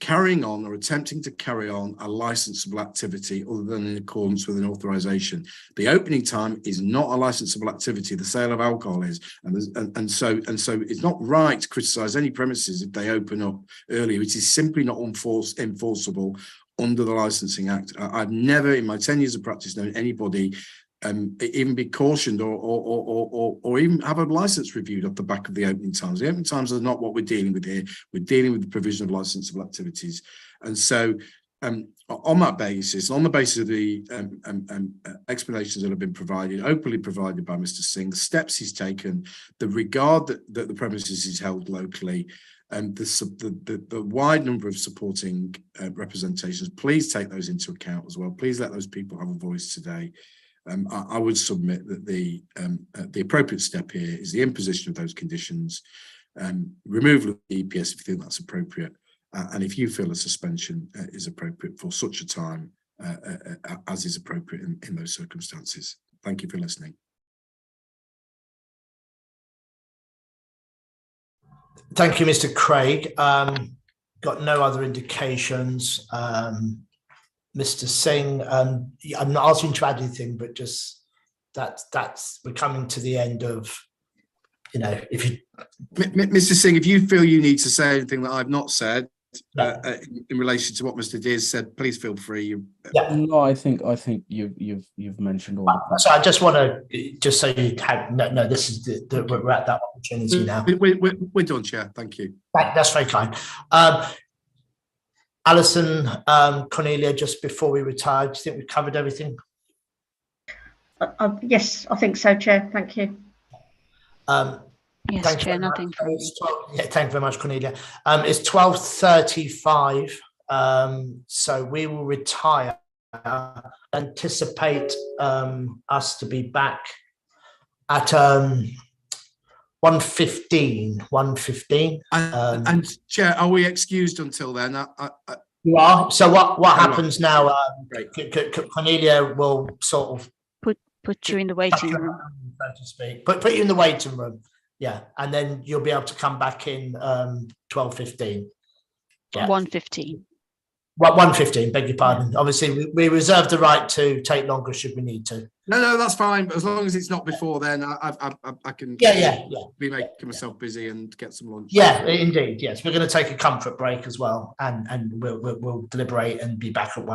carrying on or attempting to carry on a licensable activity other than in accordance with an authorization. The opening time is not a licensable activity. The sale of alcohol is, and so it's not right to criticize any premises if they open up earlier. It is simply not enforceable under the Licensing Act. I've never in my 10 years of practice known anybody even be cautioned or even have a license reviewed off the back of the opening times. The opening times are not what we're dealing with here. We're dealing with the provision of licensable activities. And so on that basis, on the basis of the explanations that have been provided, openly provided by Mr. Singh, the steps he's taken, the regard that the premises is held locally, and the wide number of supporting representations, please take those into account as well. Please let those people have a voice today. I would submit that the appropriate step here is the imposition of those conditions, removal of the EPS if you think that's appropriate, and if you feel a suspension is appropriate for such a time as is appropriate in those circumstances. Thank you for listening. Thank you, Mr. Craig. Got no other indications. Mr. Singh, I'm not asking you to add anything, but just that's we're coming to the end of, you know, if you, Mr. Singh, if you feel you need to say anything that I've not said in relation to what Mr. Deers said, please feel free. No, I think you've mentioned all the so I just want to just so you have no. This is we're at that opportunity now. We're done, Chair. Thank you. That's very kind. Alison, Cornelia, just before we retire, do you think we've covered everything? Yes, I think so, Chair. Thank you. Yes, Chair, nothing. Thank you very much, Cornelia. It's 12:35, so we will retire. Anticipate us to be back at 1:15. And Chair, are we excused until then? You are. So what happens now? Cornelia will sort of put you in the waiting room, so to speak. Put you in the waiting room. Yeah, and then you'll be able to come back in 12:15. Yeah. 1:15. Well, 1:15. Beg your pardon. Yeah. Obviously, we reserve the right to take longer should we need to. No, that's fine. But as long as it's not before then, I can. Yeah. Be making myself busy and get some lunch. Yeah, indeed. Yes, we're going to take a comfort break as well, and we'll deliberate and be back at 1.